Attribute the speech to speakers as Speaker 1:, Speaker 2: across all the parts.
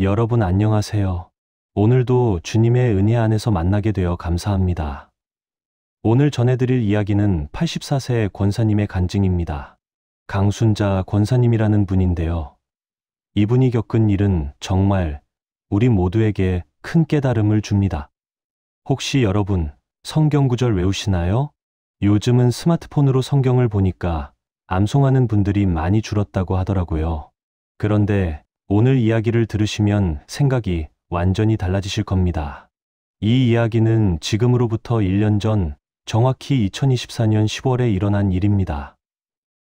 Speaker 1: 여러분 안녕하세요. 오늘도 주님의 은혜 안에서 만나게 되어 감사합니다. 오늘 전해드릴 이야기는 84세 권사님의 간증입니다. 강순자 권사님이라는 분인데요. 이분이 겪은 일은 정말 우리 모두에게 큰 깨달음을 줍니다. 혹시 여러분 성경 구절 외우시나요? 요즘은 스마트폰으로 성경을 보니까 암송하는 분들이 많이 줄었다고 하더라고요. 그런데 오늘 이야기를 들으시면 생각이 완전히 달라지실 겁니다. 이 이야기는 지금으로부터 1년 전 정확히 2024년 10월에 일어난 일입니다.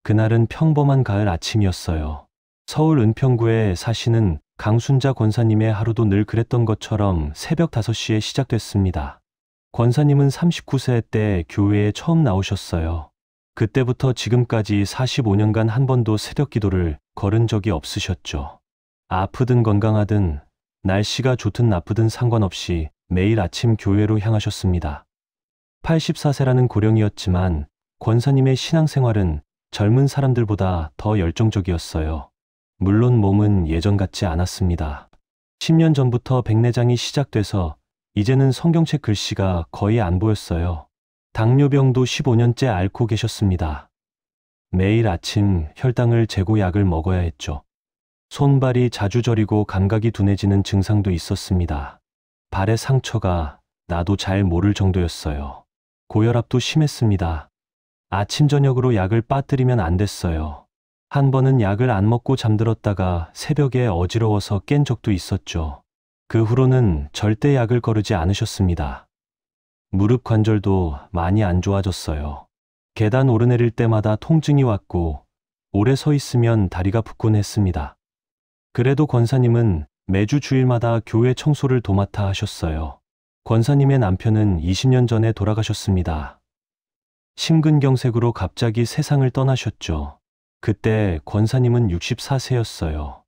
Speaker 1: 그날은 평범한 가을 아침이었어요. 서울 은평구에 사시는 강순자 권사님의 하루도 늘 그랬던 것처럼 새벽 5시에 시작됐습니다. 권사님은 39세 때 교회에 처음 나오셨어요. 그때부터 지금까지 45년간 한 번도 새벽 기도를 걸은 적이 없으셨죠. 아프든 건강하든 날씨가 좋든 나쁘든 상관없이 매일 아침 교회로 향하셨습니다. 84세라는 고령이었지만 권사님의 신앙생활은 젊은 사람들보다 더 열정적이었어요. 물론 몸은 예전 같지 않았습니다. 10년 전부터 백내장이 시작돼서 이제는 성경책 글씨가 거의 안 보였어요. 당뇨병도 15년째 앓고 계셨습니다. 매일 아침 혈당을 재고 약을 먹어야 했죠. 손발이 자주 저리고 감각이 둔해지는 증상도 있었습니다. 발에 상처가 나도 잘 모를 정도였어요. 고혈압도 심했습니다. 아침 저녁으로 약을 빠뜨리면 안 됐어요. 한 번은 약을 안 먹고 잠들었다가 새벽에 어지러워서 깬 적도 있었죠. 그 후로는 절대 약을 거르지 않으셨습니다. 무릎 관절도 많이 안 좋아졌어요. 계단 오르내릴 때마다 통증이 왔고 오래 서 있으면 다리가 붓곤 했습니다. 그래도 권사님은 매주 주일마다 교회 청소를 도맡아 하셨어요. 권사님의 남편은 20년 전에 돌아가셨습니다. 심근경색으로 갑자기 세상을 떠나셨죠. 그때 권사님은 64세였어요.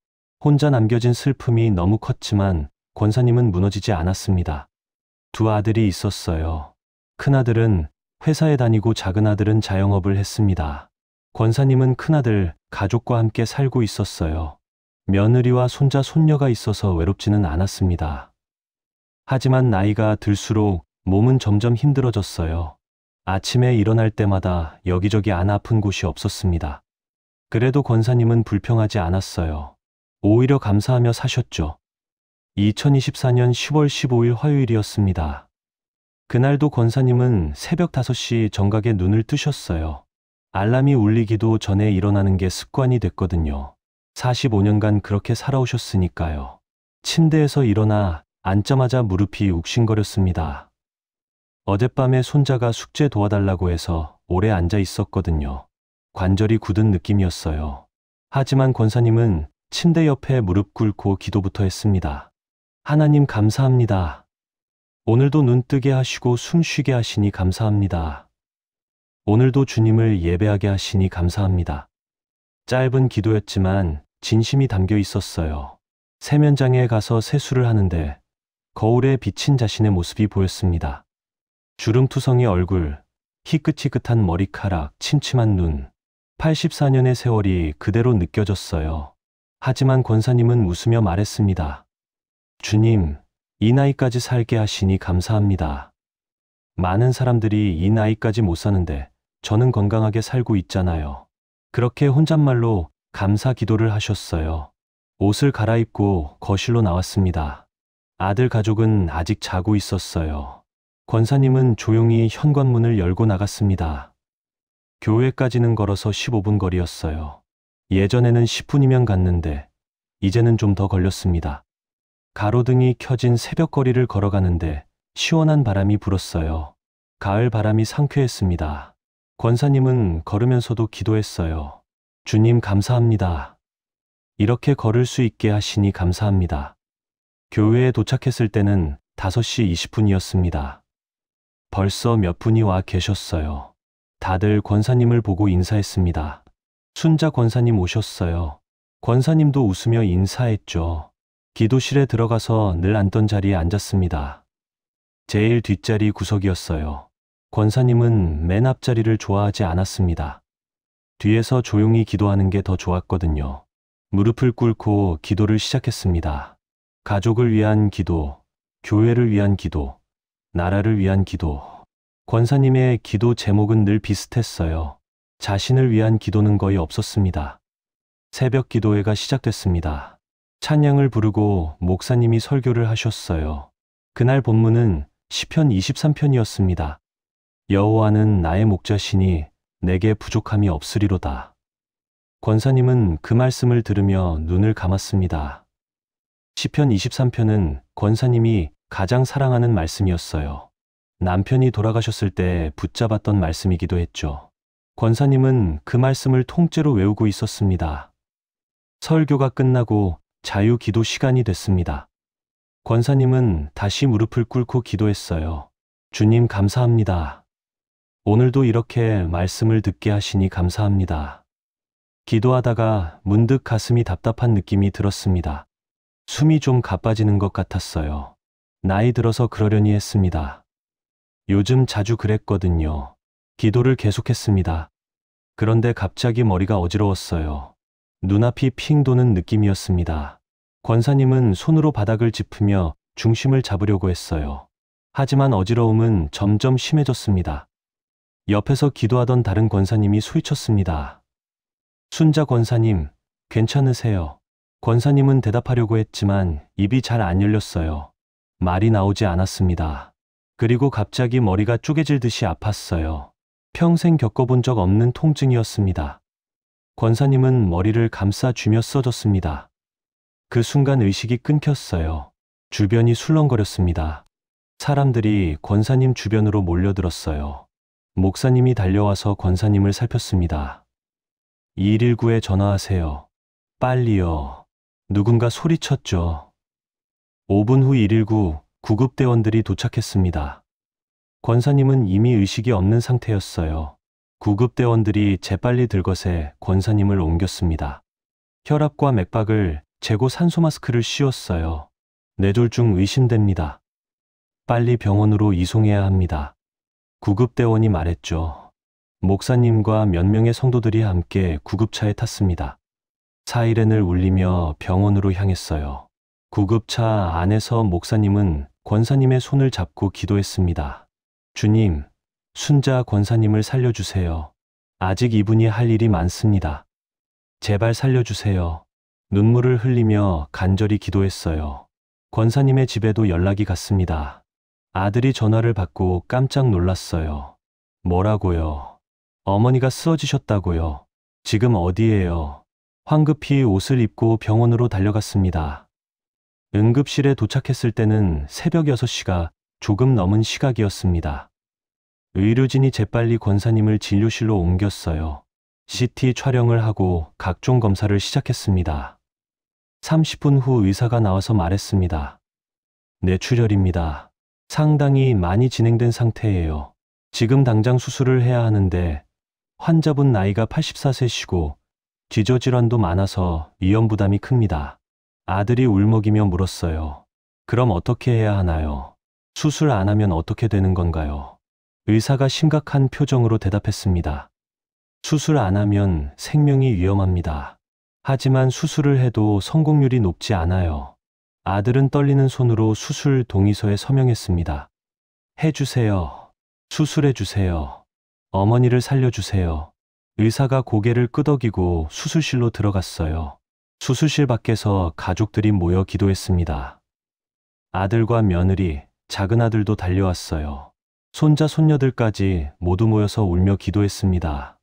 Speaker 1: 혼자 남겨진 슬픔이 너무 컸지만 권사님은 무너지지 않았습니다. 두 아들이 있었어요. 큰아들은 회사에 다니고 작은아들은 자영업을 했습니다. 권사님은 큰아들 가족과 함께 살고 있었어요. 며느리와 손자 손녀가 있어서 외롭지는 않았습니다. 하지만 나이가 들수록 몸은 점점 힘들어졌어요. 아침에 일어날 때마다 여기저기 안 아픈 곳이 없었습니다. 그래도 권사님은 불평하지 않았어요. 오히려 감사하며 사셨죠. 2024년 10월 15일 화요일이었습니다. 그날도 권사님은 새벽 5시 정각에 눈을 뜨셨어요. 알람이 울리기도 전에 일어나는 게 습관이 됐거든요. 45년간 그렇게 살아오셨으니까요. 침대에서 일어나 앉자마자 무릎이 욱신거렸습니다. 어젯밤에 손자가 숙제 도와달라고 해서 오래 앉아 있었거든요. 관절이 굳은 느낌이었어요. 하지만 권사님은 침대 옆에 무릎 꿇고 기도부터 했습니다. 하나님 감사합니다. 오늘도 눈 뜨게 하시고 숨 쉬게 하시니 감사합니다. 오늘도 주님을 예배하게 하시니 감사합니다. 짧은 기도였지만 진심이 담겨 있었어요. 세면장에 가서 세수를 하는데 거울에 비친 자신의 모습이 보였습니다. 주름투성이 얼굴, 희끗희끗한 머리카락, 침침한 눈. 84년의 세월이 그대로 느껴졌어요. 하지만 권사님은 웃으며 말했습니다. 주님, 이 나이까지 살게 하시니 감사합니다. 많은 사람들이 이 나이까지 못 사는데 저는 건강하게 살고 있잖아요. 그렇게 혼잣말로 감사 기도를 하셨어요. 옷을 갈아입고 거실로 나왔습니다. 아들 가족은 아직 자고 있었어요. 권사님은 조용히 현관문을 열고 나갔습니다. 교회까지는 걸어서 15분 거리였어요. 예전에는 10분이면 갔는데 이제는 좀 더 걸렸습니다. 가로등이 켜진 새벽거리를 걸어가는데 시원한 바람이 불었어요. 가을 바람이 상쾌했습니다. 권사님은 걸으면서도 기도했어요. 주님 감사합니다. 이렇게 걸을 수 있게 하시니 감사합니다. 교회에 도착했을 때는 5시 20분이었습니다. 벌써 몇 분이 와 계셨어요. 다들 권사님을 보고 인사했습니다. 순자 권사님 오셨어요. 권사님도 웃으며 인사했죠. 기도실에 들어가서 늘 앉던 자리에 앉았습니다. 제일 뒷자리 구석이었어요. 권사님은 맨 앞자리를 좋아하지 않았습니다. 뒤에서 조용히 기도하는 게 더 좋았거든요. 무릎을 꿇고 기도를 시작했습니다. 가족을 위한 기도, 교회를 위한 기도, 나라를 위한 기도. 권사님의 기도 제목은 늘 비슷했어요. 자신을 위한 기도는 거의 없었습니다. 새벽 기도회가 시작됐습니다. 찬양을 부르고 목사님이 설교를 하셨어요. 그날 본문은 시편 23편이었습니다. 여호와는 나의 목자시니 내게 부족함이 없으리로다. 권사님은 그 말씀을 들으며 눈을 감았습니다. 시편 23편은 권사님이 가장 사랑하는 말씀이었어요. 남편이 돌아가셨을 때 붙잡았던 말씀이기도 했죠. 권사님은 그 말씀을 통째로 외우고 있었습니다. 설교가 끝나고 자유 기도 시간이 됐습니다. 권사님은 다시 무릎을 꿇고 기도했어요. 주님 감사합니다. 오늘도 이렇게 말씀을 듣게 하시니 감사합니다. 기도하다가 문득 가슴이 답답한 느낌이 들었습니다. 숨이 좀 가빠지는 것 같았어요. 나이 들어서 그러려니 했습니다. 요즘 자주 그랬거든요. 기도를 계속했습니다. 그런데 갑자기 머리가 어지러웠어요. 눈앞이 핑 도는 느낌이었습니다. 권사님은 손으로 바닥을 짚으며 중심을 잡으려고 했어요. 하지만 어지러움은 점점 심해졌습니다. 옆에서 기도하던 다른 권사님이 소리쳤습니다. 순자 권사님, 괜찮으세요? 권사님은 대답하려고 했지만 입이 잘 안 열렸어요. 말이 나오지 않았습니다. 그리고 갑자기 머리가 쪼개질 듯이 아팠어요. 평생 겪어본 적 없는 통증이었습니다. 권사님은 머리를 감싸주며 써줬습니다. 그 순간 의식이 끊겼어요. 주변이 술렁거렸습니다. 사람들이 권사님 주변으로 몰려들었어요. 목사님이 달려와서 권사님을 살폈습니다. 119에 전화하세요. 빨리요. 누군가 소리쳤죠. 5분 후 119 구급대원들이 도착했습니다. 권사님은 이미 의식이 없는 상태였어요. 구급대원들이 재빨리 들것에 권사님을 옮겼습니다. 혈압과 맥박을 재고 산소 마스크를 씌웠어요. 뇌졸중 의심됩니다. 빨리 병원으로 이송해야 합니다. 구급대원이 말했죠. 목사님과 몇 명의 성도들이 함께 구급차에 탔습니다. 사이렌을 울리며 병원으로 향했어요. 구급차 안에서 목사님은 권사님의 손을 잡고 기도했습니다. 주님, 순자 권사님을 살려주세요. 아직 이분이 할 일이 많습니다. 제발 살려주세요. 눈물을 흘리며 간절히 기도했어요. 권사님의 집에도 연락이 갔습니다. 아들이 전화를 받고 깜짝 놀랐어요. 뭐라고요? 어머니가 쓰러지셨다고요. 지금 어디예요? 황급히 옷을 입고 병원으로 달려갔습니다. 응급실에 도착했을 때는 새벽 6시가 조금 넘은 시각이었습니다. 의료진이 재빨리 권사님을 진료실로 옮겼어요. CT 촬영을 하고 각종 검사를 시작했습니다. 30분 후 의사가 나와서 말했습니다. 뇌출혈입니다. 상당히 많이 진행된 상태예요. 지금 당장 수술을 해야 하는데 환자분 나이가 84세시고 기저질환도 많아서 위험 부담이 큽니다. 아들이 울먹이며 물었어요. 그럼 어떻게 해야 하나요? 수술 안 하면 어떻게 되는 건가요? 의사가 심각한 표정으로 대답했습니다. 수술 안 하면 생명이 위험합니다. 하지만 수술을 해도 성공률이 높지 않아요. 아들은 떨리는 손으로 수술 동의서에 서명했습니다. 해주세요. 수술해주세요. 어머니를 살려주세요. 의사가 고개를 끄덕이고 수술실로 들어갔어요. 수술실 밖에서 가족들이 모여 기도했습니다. 아들과 며느리, 작은아들도 달려왔어요. 손자, 손녀들까지 모두 모여서 울며 기도했습니다.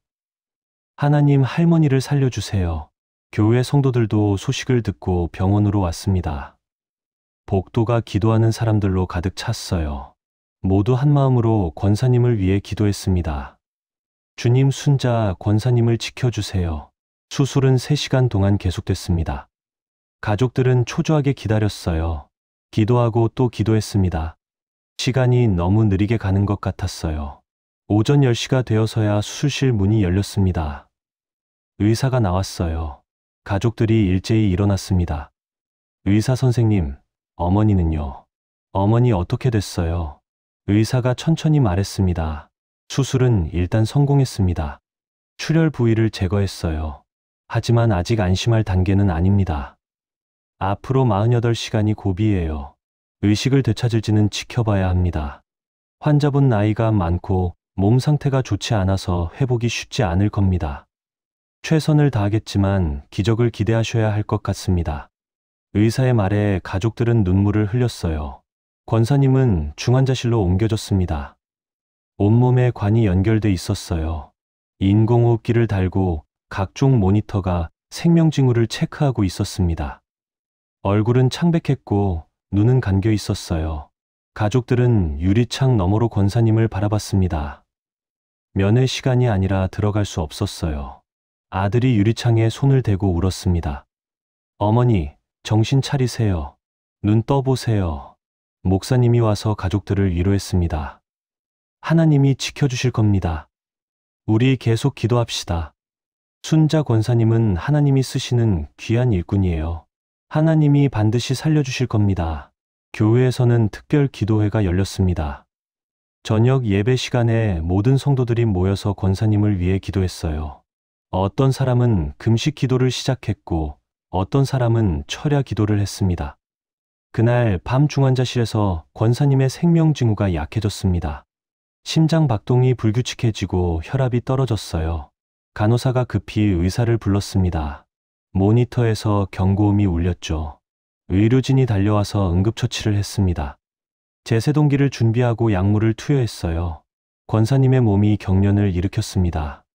Speaker 1: 하나님, 할머니를 살려주세요. 교회 성도들도 소식을 듣고 병원으로 왔습니다. 복도가 기도하는 사람들로 가득 찼어요. 모두 한마음으로 권사님을 위해 기도했습니다. 주님, 순자 권사님을 지켜주세요. 수술은 3시간 동안 계속됐습니다. 가족들은 초조하게 기다렸어요. 기도하고 또 기도했습니다. 시간이 너무 느리게 가는 것 같았어요. 오전 10시가 되어서야 수술실 문이 열렸습니다. 의사가 나왔어요. 가족들이 일제히 일어났습니다. 의사 선생님, 어머니는요? 어머니 어떻게 됐어요? 의사가 천천히 말했습니다. 수술은 일단 성공했습니다. 출혈 부위를 제거했어요. 하지만 아직 안심할 단계는 아닙니다. 앞으로 48시간이 고비예요. 의식을 되찾을지는 지켜봐야 합니다. 환자분 나이가 많고 몸 상태가 좋지 않아서 회복이 쉽지 않을 겁니다. 최선을 다하겠지만 기적을 기대하셔야 할 것 같습니다. 의사의 말에 가족들은 눈물을 흘렸어요. 권사님은 중환자실로 옮겨졌습니다. 온몸에 관이 연결돼 있었어요. 인공호흡기를 달고 각종 모니터가 생명징후를 체크하고 있었습니다. 얼굴은 창백했고 눈은 감겨 있었어요. 가족들은 유리창 너머로 권사님을 바라봤습니다. 면회 시간이 아니라 들어갈 수 없었어요. 아들이 유리창에 손을 대고 울었습니다. 어머니, 정신 차리세요. 눈 떠보세요. 목사님이 와서 가족들을 위로했습니다. 하나님이 지켜주실 겁니다. 우리 계속 기도합시다. 순자 권사님은 하나님이 쓰시는 귀한 일꾼이에요. 하나님이 반드시 살려주실 겁니다. 교회에서는 특별 기도회가 열렸습니다. 저녁 예배 시간에 모든 성도들이 모여서 권사님을 위해 기도했어요. 어떤 사람은 금식 기도를 시작했고 어떤 사람은 철야 기도를 했습니다. 그날 밤 중환자실에서 권사님의 생명징후가 약해졌습니다. 심장 박동이 불규칙해지고 혈압이 떨어졌어요. 간호사가 급히 의사를 불렀습니다. 모니터에서 경고음이 울렸죠. 의료진이 달려와서 응급처치를 했습니다. 제세동기를 준비하고 약물을 투여했어요. 권사님의 몸이 경련을 일으켰습니다.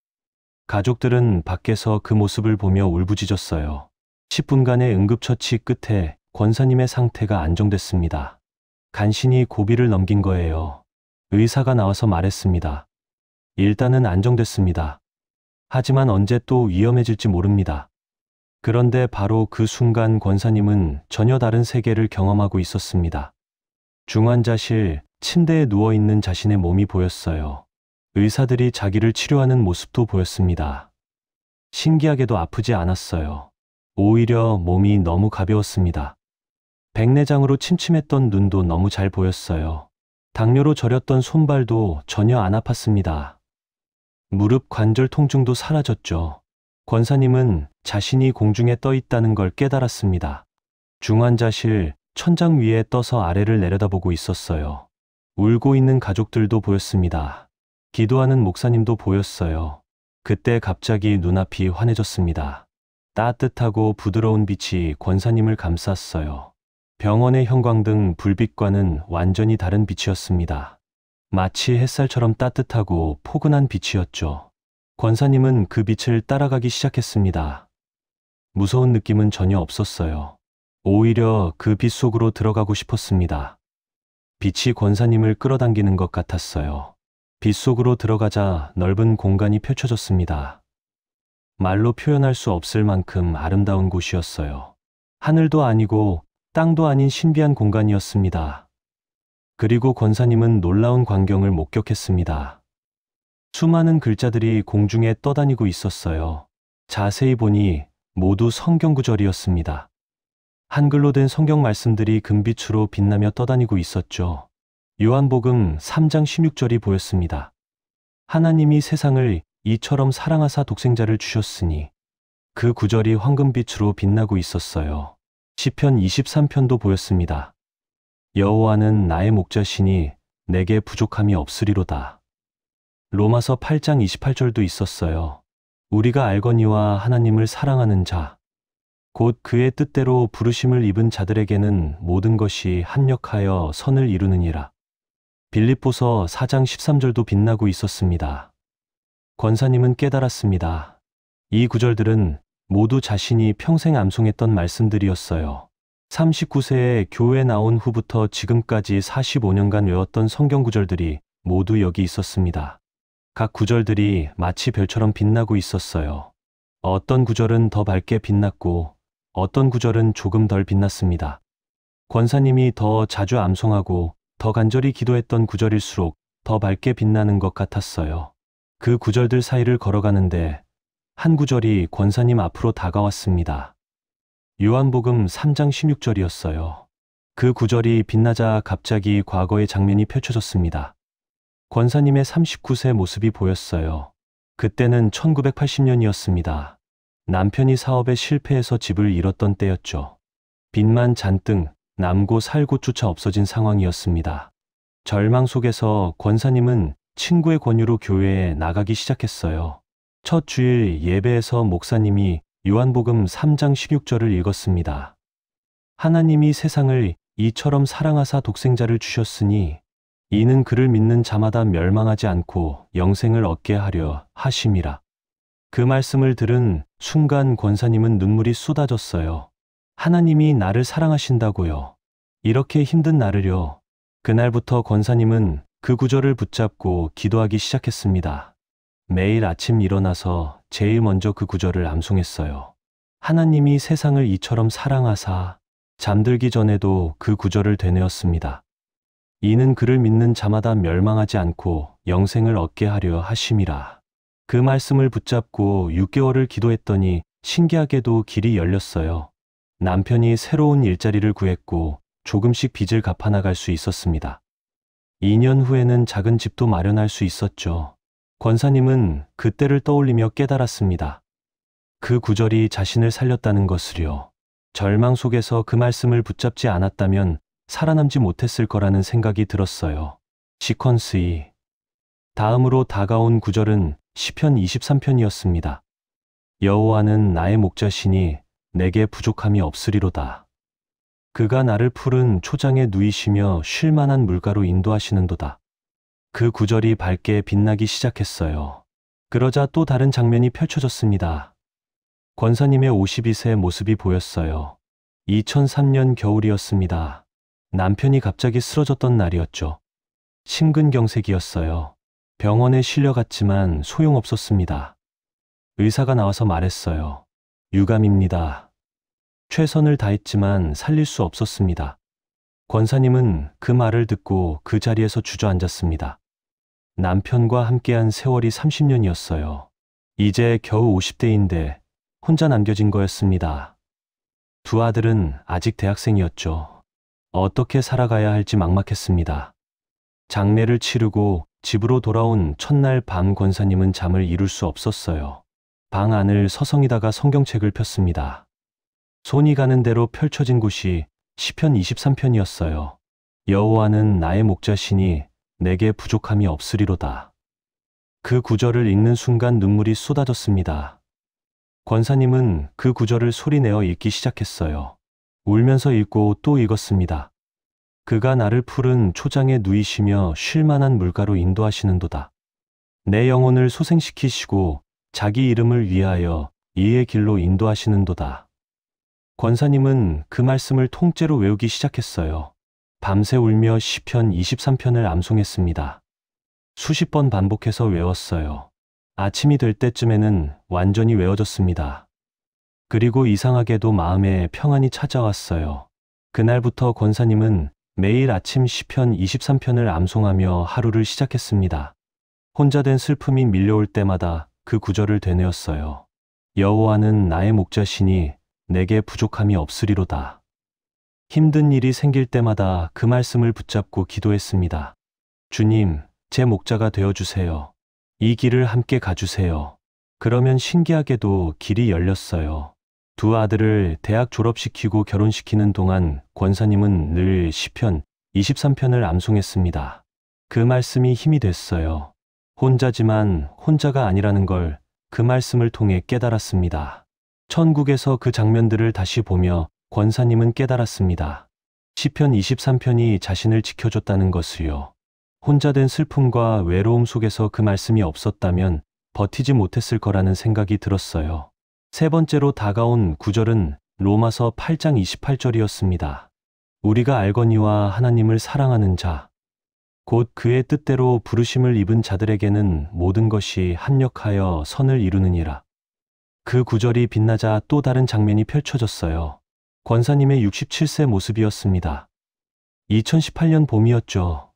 Speaker 1: 가족들은 밖에서 그 모습을 보며 울부짖었어요. 10분간의 응급처치 끝에 권사님의 상태가 안정됐습니다. 간신히 고비를 넘긴 거예요. 의사가 나와서 말했습니다. 일단은 안정됐습니다. 하지만 언제 또 위험해질지 모릅니다. 그런데 바로 그 순간 권사님은 전혀 다른 세계를 경험하고 있었습니다. 중환자실 침대에 누워있는 자신의 몸이 보였어요. 의사들이 자기를 치료하는 모습도 보였습니다. 신기하게도 아프지 않았어요. 오히려 몸이 너무 가벼웠습니다. 백내장으로 침침했던 눈도 너무 잘 보였어요. 당뇨로 저렸던 손발도 전혀 안 아팠습니다. 무릎 관절 통증도 사라졌죠. 권사님은 자신이 공중에 떠 있다는 걸 깨달았습니다. 중환자실 천장 위에 떠서 아래를 내려다보고 있었어요. 울고 있는 가족들도 보였습니다. 기도하는 목사님도 보였어요. 그때 갑자기 눈앞이 환해졌습니다. 따뜻하고 부드러운 빛이 권사님을 감쌌어요. 병원의 형광등 불빛과는 완전히 다른 빛이었습니다. 마치 햇살처럼 따뜻하고 포근한 빛이었죠. 권사님은 그 빛을 따라가기 시작했습니다. 무서운 느낌은 전혀 없었어요. 오히려 그 빛 속으로 들어가고 싶었습니다. 빛이 권사님을 끌어당기는 것 같았어요. 빛 속으로 들어가자 넓은 공간이 펼쳐졌습니다. 말로 표현할 수 없을 만큼 아름다운 곳이었어요. 하늘도 아니고 땅도 아닌 신비한 공간이었습니다. 그리고 권사님은 놀라운 광경을 목격했습니다. 수많은 글자들이 공중에 떠다니고 있었어요. 자세히 보니 모두 성경 구절이었습니다. 한글로 된 성경 말씀들이 금빛으로 빛나며 떠다니고 있었죠. 요한복음 3장 16절이 보였습니다. 하나님이 세상을 이처럼 사랑하사 독생자를 주셨으니 그 구절이 황금빛으로 빛나고 있었어요. 시편 23편도 보였습니다. 여호와는 나의 목자시니 내게 부족함이 없으리로다. 로마서 8장 28절도 있었어요. 우리가 알거니와 하나님을 사랑하는 자, 곧 그의 뜻대로 부르심을 입은 자들에게는 모든 것이 합력하여 선을 이루느니라. 빌립보서 4장 13절도 빛나고 있었습니다. 권사님은 깨달았습니다. 이 구절들은 모두 자신이 평생 암송했던 말씀들이었어요. 39세에 교회 나온 후부터 지금까지 45년간 외웠던 성경 구절들이 모두 여기 있었습니다. 각 구절들이 마치 별처럼 빛나고 있었어요. 어떤 구절은 더 밝게 빛났고 어떤 구절은 조금 덜 빛났습니다. 권사님이 더 자주 암송하고 더 간절히 기도했던 구절일수록 더 밝게 빛나는 것 같았어요. 그 구절들 사이를 걸어가는데 한 구절이 권사님 앞으로 다가왔습니다. 요한복음 3장 16절이었어요. 그 구절이 빛나자 갑자기 과거의 장면이 펼쳐졌습니다. 권사님의 39세 모습이 보였어요. 그때는 1980년이었습니다. 남편이 사업에 실패해서 집을 잃었던 때였죠. 빛만 잔뜩 남고 살고조차 없어진 상황이었습니다. 절망 속에서 권사님은 친구의 권유로 교회에 나가기 시작했어요. 첫 주일 예배에서 목사님이 요한복음 3장 16절을 읽었습니다. 하나님이 세상을 이처럼 사랑하사 독생자를 주셨으니 이는 그를 믿는 자마다 멸망하지 않고 영생을 얻게 하려 하심이라. 그 말씀을 들은 순간 권사님은 눈물이 쏟아졌어요. 하나님이 나를 사랑하신다고요. 이렇게 힘든 나를요. 그날부터 권사님은 그 구절을 붙잡고 기도하기 시작했습니다. 매일 아침 일어나서 제일 먼저 그 구절을 암송했어요. 하나님이 세상을 이처럼 사랑하사. 잠들기 전에도 그 구절을 되뇌었습니다. 이는 그를 믿는 자마다 멸망하지 않고 영생을 얻게 하려 하심이라. 그 말씀을 붙잡고 6개월을 기도했더니 신기하게도 길이 열렸어요. 남편이 새로운 일자리를 구했고 조금씩 빚을 갚아나갈 수 있었습니다. 2년 후에는 작은 집도 마련할 수 있었죠. 권사님은 그때를 떠올리며 깨달았습니다. 그 구절이 자신을 살렸다는 것을요. 절망 속에서 그 말씀을 붙잡지 않았다면 살아남지 못했을 거라는 생각이 들었어요. 시퀀스 2. 다음으로 다가온 구절은 시편 23편이었습니다. 여호와는 나의 목자시니 내게 부족함이 없으리로다. 그가 나를 푸른 초장에 누이시며 쉴 만한 물가로 인도하시는도다. 그 구절이 밝게 빛나기 시작했어요. 그러자 또 다른 장면이 펼쳐졌습니다. 권사님의 52세 모습이 보였어요. 2003년 겨울이었습니다. 남편이 갑자기 쓰러졌던 날이었죠. 심근경색이었어요. 병원에 실려갔지만 소용없었습니다. 의사가 나와서 말했어요. 유감입니다. 최선을 다했지만 살릴 수 없었습니다. 권사님은 그 말을 듣고 그 자리에서 주저앉았습니다. 남편과 함께한 세월이 30년이었어요. 이제 겨우 50대인데 혼자 남겨진 거였습니다. 두 아들은 아직 대학생이었죠. 어떻게 살아가야 할지 막막했습니다. 장례를 치르고 집으로 돌아온 첫날 밤 권사님은 잠을 이룰 수 없었어요. 방 안을 서성이다가 성경책을 폈습니다. 손이 가는 대로 펼쳐진 곳이 시편 23편이었어요. 여호와는 나의 목자시니 내게 부족함이 없으리로다. 그 구절을 읽는 순간 눈물이 쏟아졌습니다. 권사님은 그 구절을 소리내어 읽기 시작했어요. 울면서 읽고 또 읽었습니다. 그가 나를 푸른 초장에 누이시며 쉴 만한 물가로 인도하시는도다. 내 영혼을 소생시키시고 자기 이름을 위하여 이의 길로 인도하시는도다. 권사님은 그 말씀을 통째로 외우기 시작했어요. 밤새 울며 시편 23편을 암송했습니다. 수십 번 반복해서 외웠어요. 아침이 될 때쯤에는 완전히 외워졌습니다. 그리고 이상하게도 마음에 평안이 찾아왔어요. 그날부터 권사님은 매일 아침 시편 23편을 암송하며 하루를 시작했습니다. 혼자 된 슬픔이 밀려올 때마다 그 구절을 되뇌었어요. 여호와는 나의 목자시니 내게 부족함이 없으리로다. 힘든 일이 생길 때마다 그 말씀을 붙잡고 기도했습니다. 주님, 제 목자가 되어주세요. 이 길을 함께 가주세요. 그러면 신기하게도 길이 열렸어요. 두 아들을 대학 졸업시키고 결혼시키는 동안 권사님은 늘 시편 23편을 암송했습니다. 그 말씀이 힘이 됐어요. 혼자지만 혼자가 아니라는 걸 그 말씀을 통해 깨달았습니다. 천국에서 그 장면들을 다시 보며 권사님은 깨달았습니다. 시편 23편이 자신을 지켜줬다는 것을요. 혼자 된 슬픔과 외로움 속에서 그 말씀이 없었다면 버티지 못했을 거라는 생각이 들었어요. 세 번째로 다가온 구절은 로마서 8장 28절이었습니다. 우리가 알거니와 하나님을 사랑하는 자, 곧 그의 뜻대로 부르심을 입은 자들에게는 모든 것이 합력하여 선을 이루느니라. 그 구절이 빛나자 또 다른 장면이 펼쳐졌어요. 권사님의 67세 모습이었습니다. 2018년 봄이었죠.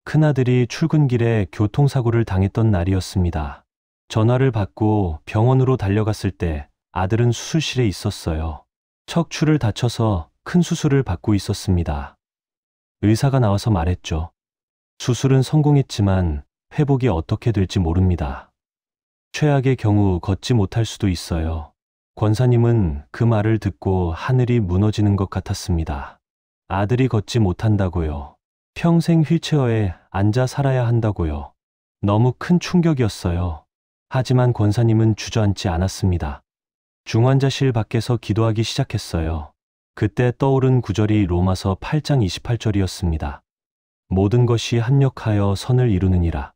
Speaker 1: 큰아들이 출근길에 교통사고를 당했던 날이었습니다. 전화를 받고 병원으로 달려갔을 때 아들은 수술실에 있었어요. 척추를 다쳐서 큰 수술을 받고 있었습니다. 의사가 나와서 말했죠. 수술은 성공했지만 회복이 어떻게 될지 모릅니다. 최악의 경우 걷지 못할 수도 있어요. 권사님은 그 말을 듣고 하늘이 무너지는 것 같았습니다. 아들이 걷지 못한다고요. 평생 휠체어에 앉아 살아야 한다고요. 너무 큰 충격이었어요. 하지만 권사님은 주저앉지 않았습니다. 중환자실 밖에서 기도하기 시작했어요. 그때 떠오른 구절이 로마서 8장 28절이었습니다. 모든 것이 합력하여 선을 이루느니라.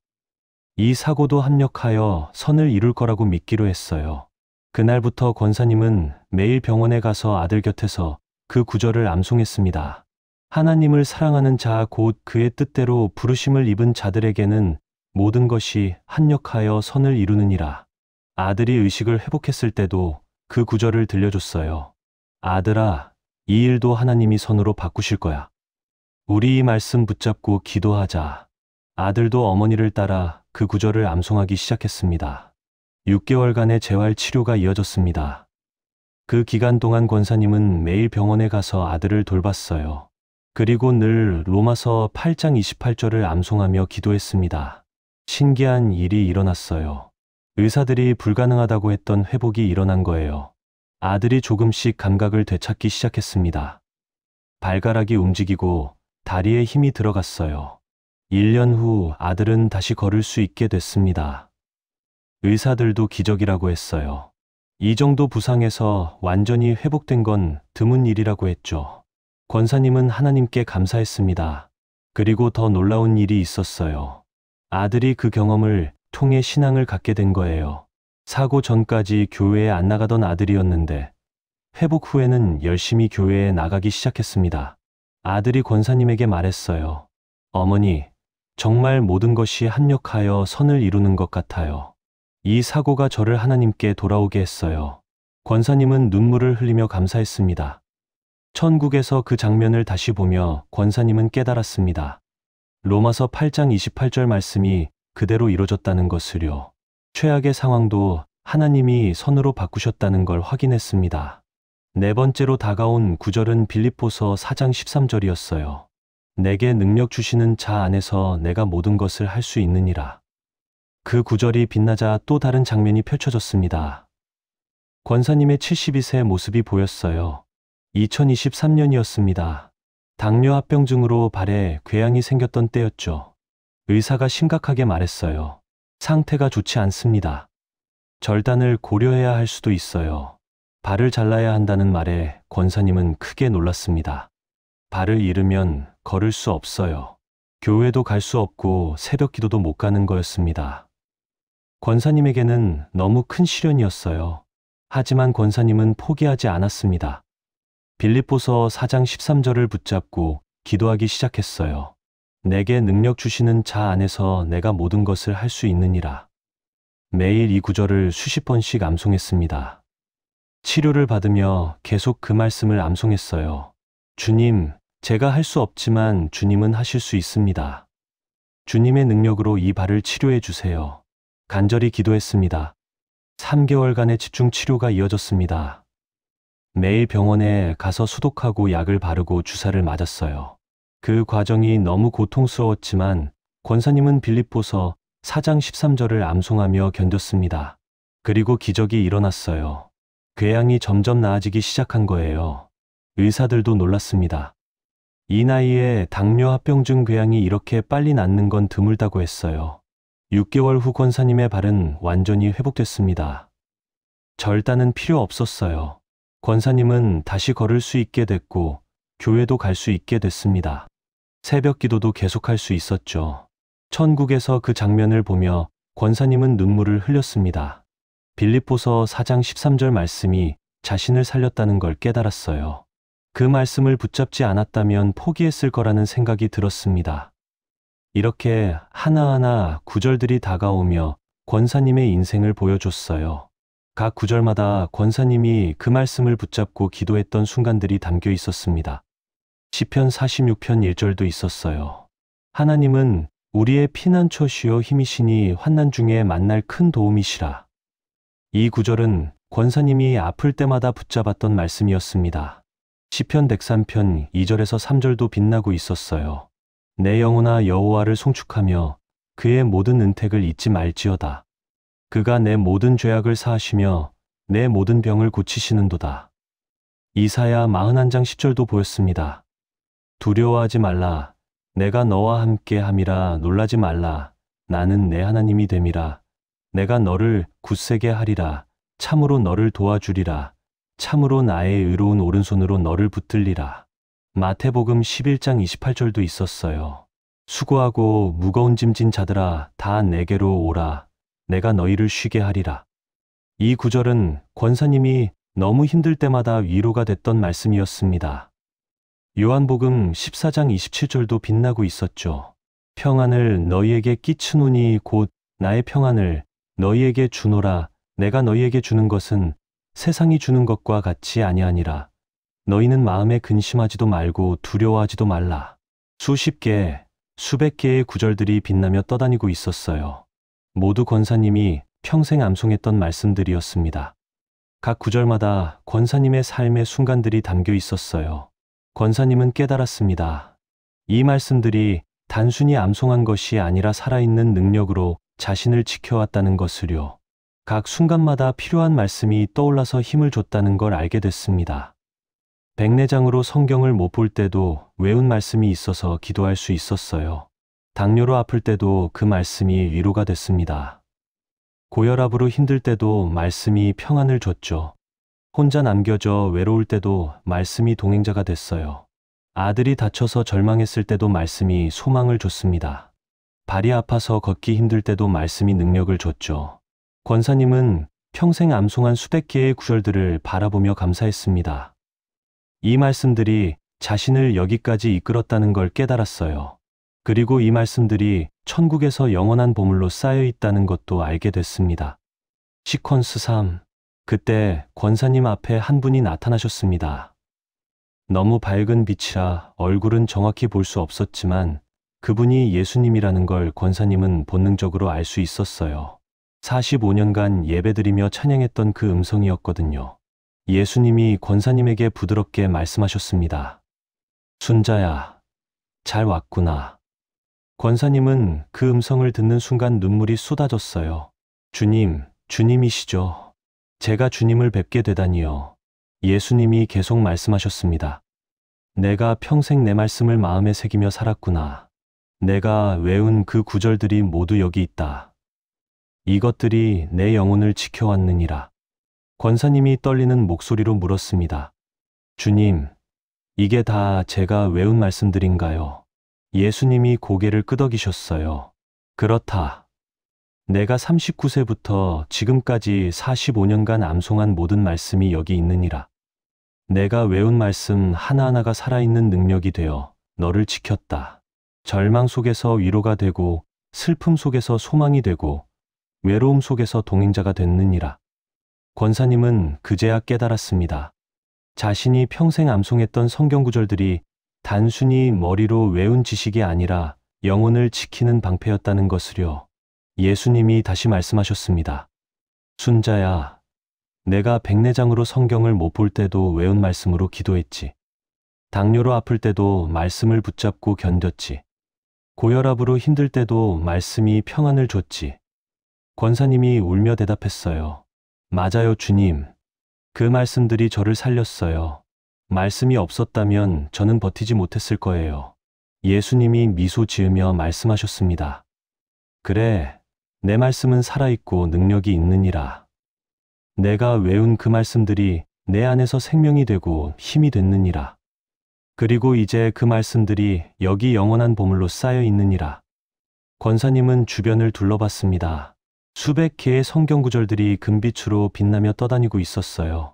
Speaker 1: 이 사고도 합력하여 선을 이룰 거라고 믿기로 했어요. 그날부터 권사님은 매일 병원에 가서 아들 곁에서 그 구절을 암송했습니다. 하나님을 사랑하는 자 곧 그의 뜻대로 부르심을 입은 자들에게는 모든 것이 합력하여 선을 이루느니라. 아들이 의식을 회복했을 때도 그 구절을 들려줬어요. 아들아, 이 일도 하나님이 선으로 바꾸실 거야. 우리 이 말씀 붙잡고 기도하자. 아들도 어머니를 따라 그 구절을 암송하기 시작했습니다. 6개월간의 재활 치료가 이어졌습니다. 그 기간 동안 권사님은 매일 병원에 가서 아들을 돌봤어요. 그리고 늘 로마서 8장 28절을 암송하며 기도했습니다. 신기한 일이 일어났어요. 의사들이 불가능하다고 했던 회복이 일어난 거예요. 아들이 조금씩 감각을 되찾기 시작했습니다. 발가락이 움직이고 다리에 힘이 들어갔어요. 1년 후 아들은 다시 걸을 수 있게 됐습니다. 의사들도 기적이라고 했어요. 이 정도 부상에서 완전히 회복된 건 드문 일이라고 했죠. 권사님은 하나님께 감사했습니다. 그리고 더 놀라운 일이 있었어요. 아들이 그 경험을 통해 신앙을 갖게 된 거예요. 사고 전까지 교회에 안 나가던 아들이었는데 회복 후에는 열심히 교회에 나가기 시작했습니다. 아들이 권사님에게 말했어요. 어머니, 정말 모든 것이 합력하여 선을 이루는 것 같아요. 이 사고가 저를 하나님께 돌아오게 했어요. 권사님은 눈물을 흘리며 감사했습니다. 천국에서 그 장면을 다시 보며 권사님은 깨달았습니다. 로마서 8장 28절 말씀이 그대로 이루어졌다는 것을요. 최악의 상황도 하나님이 선으로 바꾸셨다는 걸 확인했습니다. 네 번째로 다가온 구절은 빌립보서 4장 13절이었어요. 내게 능력 주시는 자 안에서 내가 모든 것을 할 수 있느니라. 그 구절이 빛나자 또 다른 장면이 펼쳐졌습니다. 권사님의 72세 모습이 보였어요. 2023년이었습니다. 당뇨 합병증으로 발에 궤양이 생겼던 때였죠. 의사가 심각하게 말했어요. 상태가 좋지 않습니다. 절단을 고려해야 할 수도 있어요. 발을 잘라야 한다는 말에 권사님은 크게 놀랐습니다. 발을 잃으면 걸을 수 없어요. 교회도 갈 수 없고 새벽 기도도 못 가는 거였습니다. 권사님에게는 너무 큰 시련이었어요. 하지만 권사님은 포기하지 않았습니다. 빌립보서 4장 13절을 붙잡고 기도하기 시작했어요. 내게 능력 주시는 자 안에서 내가 모든 것을 할 수 있느니라. 매일 이 구절을 수십 번씩 암송했습니다. 치료를 받으며 계속 그 말씀을 암송했어요. 주님, 제가 할 수 없지만 주님은 하실 수 있습니다. 주님의 능력으로 이 발을 치료해 주세요. 간절히 기도했습니다. 3개월간의 집중 치료가 이어졌습니다. 매일 병원에 가서 소독하고 약을 바르고 주사를 맞았어요. 그 과정이 너무 고통스러웠지만 권사님은 빌립보서 4장 13절을 암송하며 견뎠습니다. 그리고 기적이 일어났어요. 궤양이 점점 나아지기 시작한 거예요. 의사들도 놀랐습니다. 이 나이에 당뇨 합병증 궤양이 이렇게 빨리 낫는 건 드물다고 했어요. 6개월 후 권사님의 발은 완전히 회복됐습니다. 절단은 필요 없었어요. 권사님은 다시 걸을 수 있게 됐고 교회도 갈 수 있게 됐습니다. 새벽 기도도 계속할 수 있었죠. 천국에서 그 장면을 보며 권사님은 눈물을 흘렸습니다. 빌립보서 4장 13절 말씀이 자신을 살렸다는 걸 깨달았어요. 그 말씀을 붙잡지 않았다면 포기했을 거라는 생각이 들었습니다. 이렇게 하나하나 구절들이 다가오며 권사님의 인생을 보여줬어요. 각 구절마다 권사님이 그 말씀을 붙잡고 기도했던 순간들이 담겨 있었습니다. 시편 46편 1절도 있었어요. 하나님은 우리의 피난처시요 힘이시니 환난 중에 만날 큰 도움이시라. 이 구절은 권사님이 아플 때마다 붙잡았던 말씀이었습니다. 시편 103편 2절에서 3절도 빛나고 있었어요. 내 영혼아 여호와를 송축하며 그의 모든 은택을 잊지 말지어다. 그가 내 모든 죄악을 사하시며 내 모든 병을 고치시는도다. 이사야 41장 10절도 보였습니다. 두려워하지 말라. 내가 너와 함께 함이라. 놀라지 말라. 나는 내 하나님이 됨이라. 내가 너를 굳세게 하리라. 참으로 너를 도와주리라. 참으로 나의 의로운 오른손으로 너를 붙들리라. 마태복음 11장 28절도 있었어요. 수고하고 무거운 짐 진 자들아 다 내게로 오라. 내가 너희를 쉬게 하리라. 이 구절은 권사님이 너무 힘들 때마다 위로가 됐던 말씀이었습니다. 요한복음 14장 27절도 빛나고 있었죠. 평안을 너희에게 끼치노니 곧 나의 평안을 너희에게 주노라. 내가 너희에게 주는 것은 세상이 주는 것과 같이 아니하니라. 너희는 마음에 근심하지도 말고 두려워하지도 말라. 수십 개, 수백 개의 구절들이 빛나며 떠다니고 있었어요. 모두 권사님이 평생 암송했던 말씀들이었습니다. 각 구절마다 권사님의 삶의 순간들이 담겨 있었어요. 권사님은 깨달았습니다. 이 말씀들이 단순히 암송한 것이 아니라 살아있는 능력으로 자신을 지켜왔다는 것을요. 각 순간마다 필요한 말씀이 떠올라서 힘을 줬다는 걸 알게 됐습니다. 백내장으로 성경을 못 볼 때도 외운 말씀이 있어서 기도할 수 있었어요. 당뇨로 아플 때도 그 말씀이 위로가 됐습니다. 고혈압으로 힘들 때도 말씀이 평안을 줬죠. 혼자 남겨져 외로울 때도 말씀이 동행자가 됐어요. 아들이 다쳐서 절망했을 때도 말씀이 소망을 줬습니다. 발이 아파서 걷기 힘들 때도 말씀이 능력을 줬죠. 권사님은 평생 암송한 수백 개의 구절들을 바라보며 감사했습니다. 이 말씀들이 자신을 여기까지 이끌었다는 걸 깨달았어요. 그리고 이 말씀들이 천국에서 영원한 보물로 쌓여 있다는 것도 알게 됐습니다. 시퀀스 3. 그때 권사님 앞에 한 분이 나타나셨습니다. 너무 밝은 빛이라 얼굴은 정확히 볼 수 없었지만 그분이 예수님이라는 걸 권사님은 본능적으로 알 수 있었어요. 45년간 예배드리며 찬양했던 그 음성이었거든요. 예수님이 권사님에게 부드럽게 말씀하셨습니다. 순자야, 잘 왔구나. 권사님은 그 음성을 듣는 순간 눈물이 쏟아졌어요. 주님, 주님이시죠. 제가 주님을 뵙게 되다니요. 예수님이 계속 말씀하셨습니다. 내가 평생 내 말씀을 마음에 새기며 살았구나. 내가 외운 그 구절들이 모두 여기 있다. 이것들이 내 영혼을 지켜왔느니라. 권사님이 떨리는 목소리로 물었습니다. 주님, 이게 다 제가 외운 말씀들인가요? 예수님이 고개를 끄덕이셨어요. 그렇다. 내가 39세부터 지금까지 45년간 암송한 모든 말씀이 여기 있느니라. 내가 외운 말씀 하나하나가 살아있는 능력이 되어 너를 지켰다. 절망 속에서 위로가 되고 슬픔 속에서 소망이 되고 외로움 속에서 동행자가 됐느니라. 권사님은 그제야 깨달았습니다. 자신이 평생 암송했던 성경 구절들이 단순히 머리로 외운 지식이 아니라 영혼을 지키는 방패였다는 것을요. 예수님이 다시 말씀하셨습니다. 순자야, 내가 백내장으로 성경을 못 볼 때도 외운 말씀으로 기도했지. 당뇨로 아플 때도 말씀을 붙잡고 견뎠지. 고혈압으로 힘들 때도 말씀이 평안을 줬지. 권사님이 울며 대답했어요. 맞아요, 주님. 그 말씀들이 저를 살렸어요. 말씀이 없었다면 저는 버티지 못했을 거예요. 예수님이 미소 지으며 말씀하셨습니다. 그래, 내 말씀은 살아있고 능력이 있느니라. 내가 외운 그 말씀들이 내 안에서 생명이 되고 힘이 됐느니라. 그리고 이제 그 말씀들이 여기 영원한 보물로 쌓여 있느니라. 권사님은 주변을 둘러봤습니다. 수백 개의 성경 구절들이 금빛으로 빛나며 떠다니고 있었어요.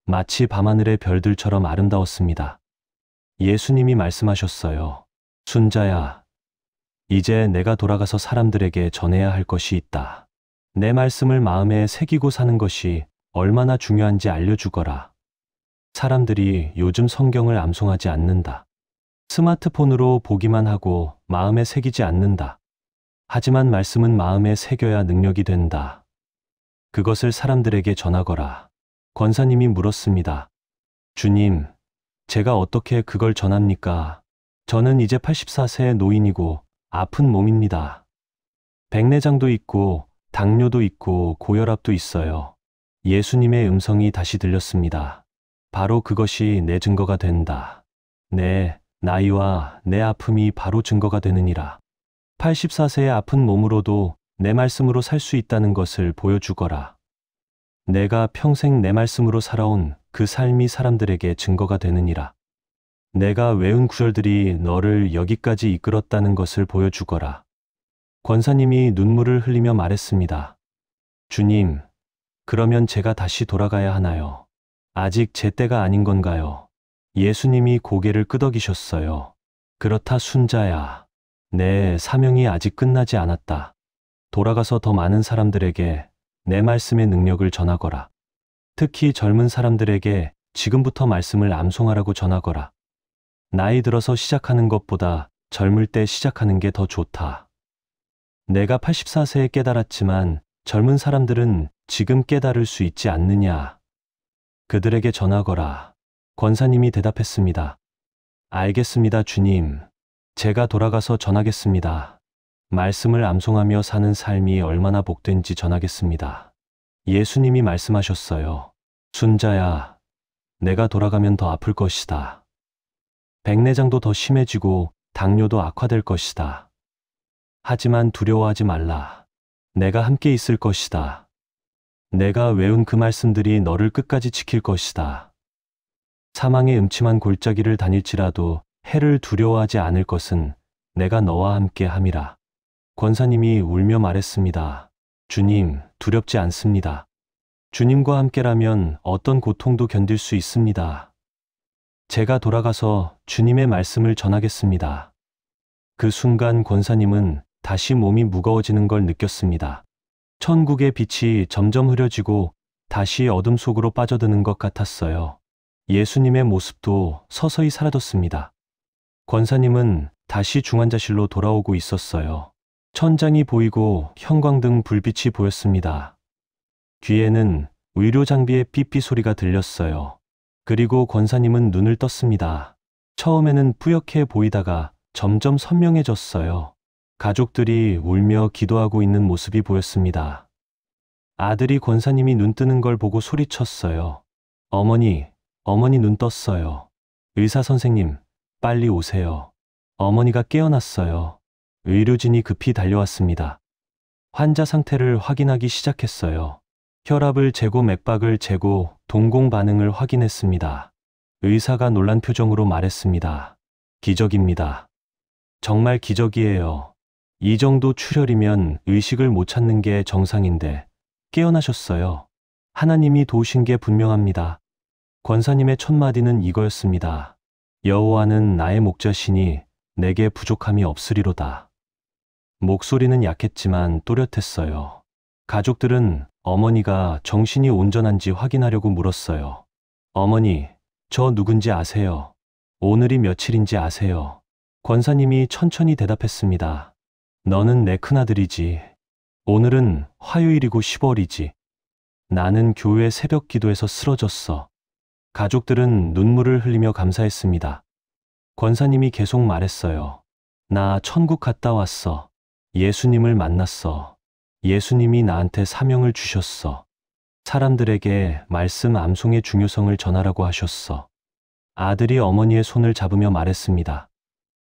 Speaker 1: 마치 밤하늘의 별들처럼 아름다웠습니다. 예수님이 말씀하셨어요. 순자야, 이제 내가 돌아가서 사람들에게 전해야 할 것이 있다. 내 말씀을 마음에 새기고 사는 것이 얼마나 중요한지 알려주거라. 사람들이 요즘 성경을 암송하지 않는다. 스마트폰으로 보기만 하고 마음에 새기지 않는다. 하지만 말씀은 마음에 새겨야 능력이 된다. 그것을 사람들에게 전하거라. 권사님이 물었습니다. 주님, 제가 어떻게 그걸 전합니까? 저는 이제 84세의 노인이고 아픈 몸입니다. 백내장도 있고 당뇨도 있고 고혈압도 있어요. 예수님의 음성이 다시 들렸습니다. 바로 그것이 내 증거가 된다. 내 나이와 내 아픔이 바로 증거가 되느니라. 84세의 아픈 몸으로도 내 말씀으로 살 수 있다는 것을 보여주거라. 내가 평생 내 말씀으로 살아온 그 삶이 사람들에게 증거가 되느니라. 내가 외운 구절들이 너를 여기까지 이끌었다는 것을 보여주거라. 권사님이 눈물을 흘리며 말했습니다. 주님, 그러면 제가 다시 돌아가야 하나요? 아직 제 때가 아닌 건가요? 예수님이 고개를 끄덕이셨어요. 그렇다 순자야. 내 사명이 아직 끝나지 않았다. 돌아가서 더 많은 사람들에게 내 말씀의 능력을 전하거라. 특히 젊은 사람들에게 지금부터 말씀을 암송하라고 전하거라. 나이 들어서 시작하는 것보다 젊을 때 시작하는 게 더 좋다. 내가 84세에 깨달았지만 젊은 사람들은 지금 깨달을 수 있지 않느냐. 그들에게 전하거라. 권사님이 대답했습니다. 알겠습니다, 주님. 제가 돌아가서 전하겠습니다. 말씀을 암송하며 사는 삶이 얼마나 복된지 전하겠습니다. 예수님이 말씀하셨어요. 순자야, 내가 돌아가면 더 아플 것이다. 백내장도 더 심해지고 당뇨도 악화될 것이다. 하지만 두려워하지 말라. 내가 함께 있을 것이다. 내가 외운 그 말씀들이 너를 끝까지 지킬 것이다. 사망의 음침한 골짜기를 다닐지라도 해를 두려워하지 않을 것은 내가 너와 함께 함이라. 권사님이 울며 말했습니다. 주님, 두렵지 않습니다. 주님과 함께라면 어떤 고통도 견딜 수 있습니다. 제가 돌아가서 주님의 말씀을 전하겠습니다. 그 순간 권사님은 다시 몸이 무거워지는 걸 느꼈습니다. 천국의 빛이 점점 흐려지고 다시 어둠 속으로 빠져드는 것 같았어요. 예수님의 모습도 서서히 사라졌습니다. 권사님은 다시 중환자실로 돌아오고 있었어요. 천장이 보이고 형광등 불빛이 보였습니다. 귀에는 의료 장비의 삐삐 소리가 들렸어요. 그리고 권사님은 눈을 떴습니다. 처음에는 뿌옇게 보이다가 점점 선명해졌어요. 가족들이 울며 기도하고 있는 모습이 보였습니다. 아들이 권사님이 눈 뜨는 걸 보고 소리쳤어요. 어머니 눈 떴어요. 의사 선생님, 빨리 오세요. 어머니가 깨어났어요. 의료진이 급히 달려왔습니다. 환자 상태를 확인하기 시작했어요. 혈압을 재고 맥박을 재고 동공 반응을 확인했습니다. 의사가 놀란 표정으로 말했습니다. 기적입니다. 정말 기적이에요. 이 정도 출혈이면 의식을 못 찾는 게 정상인데 깨어나셨어요. 하나님이 도우신 게 분명합니다. 권사님의 첫 마디는 이거였습니다. 여호와는 나의 목자시니 내게 부족함이 없으리로다. 목소리는 약했지만 또렷했어요. 가족들은 어머니가 정신이 온전한지 확인하려고 물었어요. 어머니, 저 누군지 아세요? 오늘이 며칠인지 아세요? 권사님이 천천히 대답했습니다. 너는 내 큰아들이지. 오늘은 화요일이고 10월이지. 나는 교회 새벽 기도에서 쓰러졌어. 가족들은 눈물을 흘리며 감사했습니다. 권사님이 계속 말했어요. 나 천국 갔다 왔어. 예수님을 만났어. 예수님이 나한테 사명을 주셨어. 사람들에게 말씀 암송의 중요성을 전하라고 하셨어. 아들이 어머니의 손을 잡으며 말했습니다.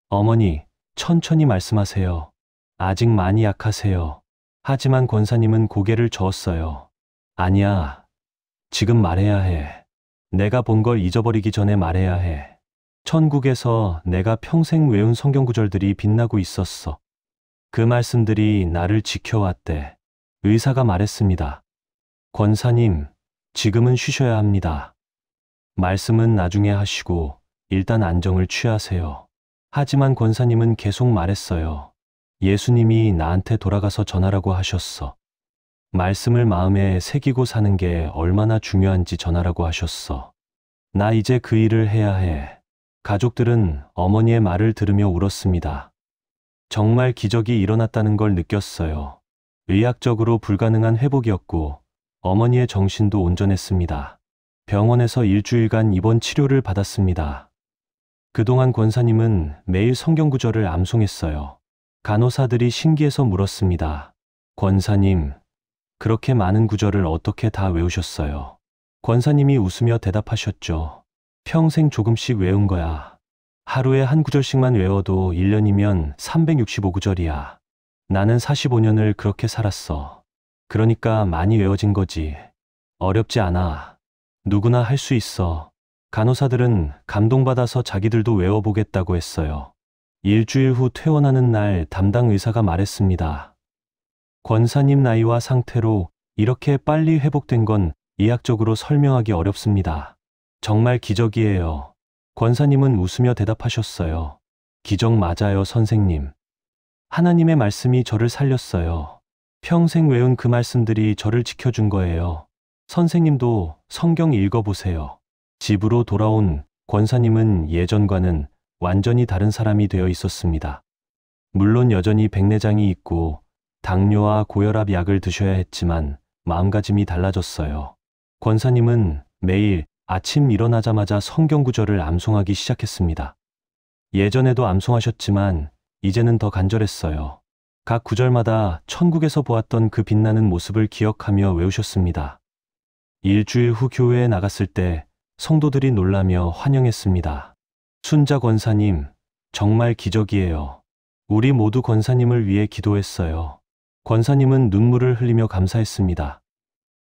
Speaker 1: 어머니, 천천히 말씀하세요. 아직 많이 약하세요. 하지만 권사님은 고개를 저었어요. 아니야. 지금 말해야 해. 내가 본 걸 잊어버리기 전에 말해야 해. 천국에서 내가 평생 외운 성경 구절들이 빛나고 있었어. 그 말씀들이 나를 지켜왔대. 의사가 말했습니다. 권사님, 지금은 쉬셔야 합니다. 말씀은 나중에 하시고 일단 안정을 취하세요. 하지만 권사님은 계속 말했어요. 예수님이 나한테 돌아가서 전하라고 하셨어. 말씀을 마음에 새기고 사는 게 얼마나 중요한지 전하라고 하셨어. 나 이제 그 일을 해야 해. 가족들은 어머니의 말을 들으며 울었습니다. 정말 기적이 일어났다는 걸 느꼈어요. 의학적으로 불가능한 회복이었고 어머니의 정신도 온전했습니다. 병원에서 일주일간 입원 치료를 받았습니다. 그동안 권사님은 매일 성경 구절을 암송했어요. 간호사들이 신기해서 물었습니다. 권사님, 그렇게 많은 구절을 어떻게 다 외우셨어요? 권사님이 웃으며 대답하셨죠. 평생 조금씩 외운 거야. 하루에 한 구절씩만 외워도 1년이면 365구절이야. 나는 45년을 그렇게 살았어. 그러니까 많이 외워진 거지. 어렵지 않아. 누구나 할 수 있어. 간호사들은 감동받아서 자기들도 외워보겠다고 했어요. 일주일 후 퇴원하는 날 담당 의사가 말했습니다. 권사님 나이와 상태로 이렇게 빨리 회복된 건 의학적으로 설명하기 어렵습니다. 정말 기적이에요. 권사님은 웃으며 대답하셨어요. 기적 맞아요, 선생님. 하나님의 말씀이 저를 살렸어요. 평생 외운 그 말씀들이 저를 지켜준 거예요. 선생님도 성경 읽어보세요. 집으로 돌아온 권사님은 예전과는 완전히 다른 사람이 되어 있었습니다. 물론 여전히 백내장이 있고 당뇨와 고혈압 약을 드셔야 했지만 마음가짐이 달라졌어요. 권사님은 매일 아침 일어나자마자 성경 구절을 암송하기 시작했습니다. 예전에도 암송하셨지만 이제는 더 간절했어요. 각 구절마다 천국에서 보았던 그 빛나는 모습을 기억하며 외우셨습니다. 일주일 후 교회에 나갔을 때 성도들이 놀라며 환영했습니다. 순자 권사님, 정말 기적이에요. 우리 모두 권사님을 위해 기도했어요. 권사님은 눈물을 흘리며 감사했습니다.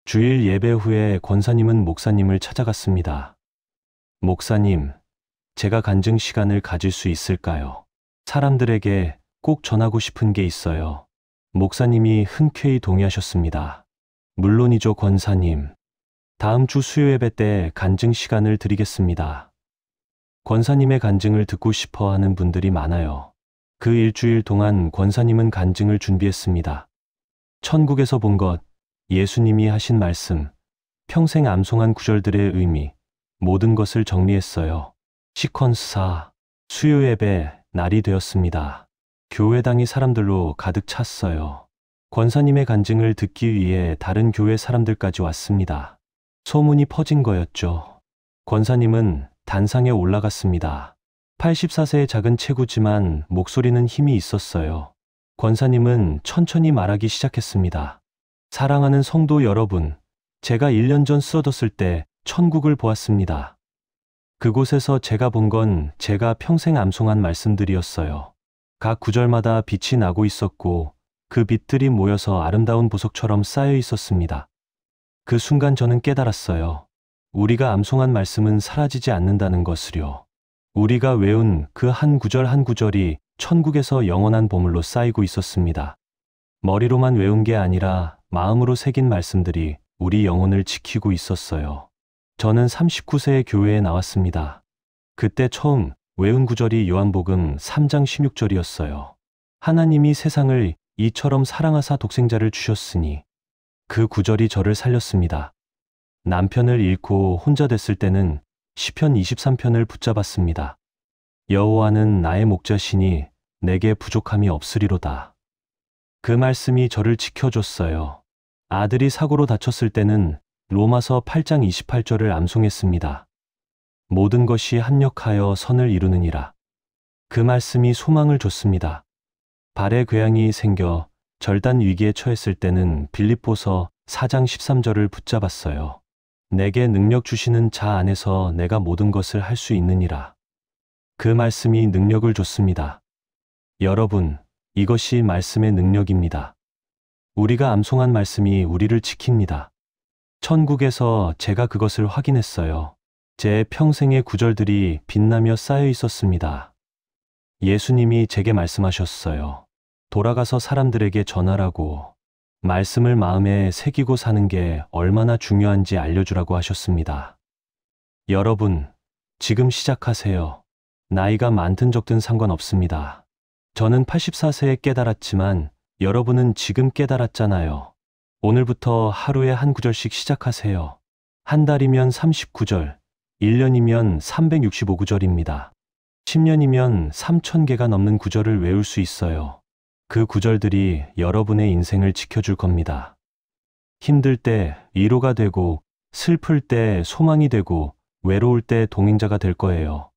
Speaker 1: 주일 예배 후에 권사님은 목사님을 찾아갔습니다. 목사님, 제가 간증 시간을 가질 수 있을까요? 사람들에게 꼭 전하고 싶은 게 있어요. 목사님이 흔쾌히 동의하셨습니다. 물론이죠, 권사님. 다음 주 수요 예배 때 간증 시간을 드리겠습니다. 권사님의 간증을 듣고 싶어 하는 분들이 많아요. 그 일주일 동안 권사님은 간증을 준비했습니다. 천국에서 본 것, 예수님이 하신 말씀, 평생 암송한 구절들의 의미, 모든 것을 정리했어요. 시퀀스 4, 수요 예배 날이 되었습니다. 교회당이 사람들로 가득 찼어요. 권사님의 간증을 듣기 위해 다른 교회 사람들까지 왔습니다. 소문이 퍼진 거였죠. 권사님은 단상에 올라갔습니다. 84세의 작은 체구지만 목소리는 힘이 있었어요. 권사님은 천천히 말하기 시작했습니다. 사랑하는 성도 여러분, 제가 1년 전 쓰러졌을 때 천국을 보았습니다. 그곳에서 제가 본 건 제가 평생 암송한 말씀들이었어요. 각 구절마다 빛이 나고 있었고 그 빛들이 모여서 아름다운 보석처럼 쌓여 있었습니다. 그 순간 저는 깨달았어요. 우리가 암송한 말씀은 사라지지 않는다는 것을요. 우리가 외운 그 한 구절 한 구절이 천국에서 영원한 보물로 쌓이고 있었습니다. 머리로만 외운 게 아니라 마음으로 새긴 말씀들이 우리 영혼을 지키고 있었어요. 저는 39세에 교회에 나왔습니다. 그때 처음 외운 구절이 요한복음 3장 16절이었어요. 하나님이 세상을 이처럼 사랑하사 독생자를 주셨으니. 그 구절이 저를 살렸습니다. 남편을 잃고 혼자 됐을 때는 시편 23편을 붙잡았습니다. 여호와는 나의 목자시니 내게 부족함이 없으리로다. 그 말씀이 저를 지켜줬어요. 아들이 사고로 다쳤을 때는 로마서 8장 28절을 암송했습니다. 모든 것이 합력하여 선을 이루느니라. 그 말씀이 소망을 줬습니다. 발에 궤양이 생겨 절단 위기에 처했을 때는 빌립보서 4장 13절을 붙잡았어요. 내게 능력 주시는 자 안에서 내가 모든 것을 할 수 있느니라. 그 말씀이 능력을 줬습니다. 여러분, 이것이 말씀의 능력입니다. 우리가 암송한 말씀이 우리를 지킵니다. 천국에서 제가 그것을 확인했어요. 제 평생의 구절들이 빛나며 쌓여 있었습니다. 예수님이 제게 말씀하셨어요. 돌아가서 사람들에게 전하라고. 말씀을 마음에 새기고 사는 게 얼마나 중요한지 알려주라고 하셨습니다. 여러분, 지금 시작하세요. 나이가 많든 적든 상관없습니다. 저는 84세에 깨달았지만 여러분은 지금 깨달았잖아요. 오늘부터 하루에 한 구절씩 시작하세요. 한 달이면 39절, 1년이면 365구절입니다. 10년이면 3,000개가 넘는 구절을 외울 수 있어요. 그 구절들이 여러분의 인생을 지켜줄 겁니다. 힘들 때 위로가 되고, 슬플 때 소망이 되고, 외로울 때 동행자가 될 거예요.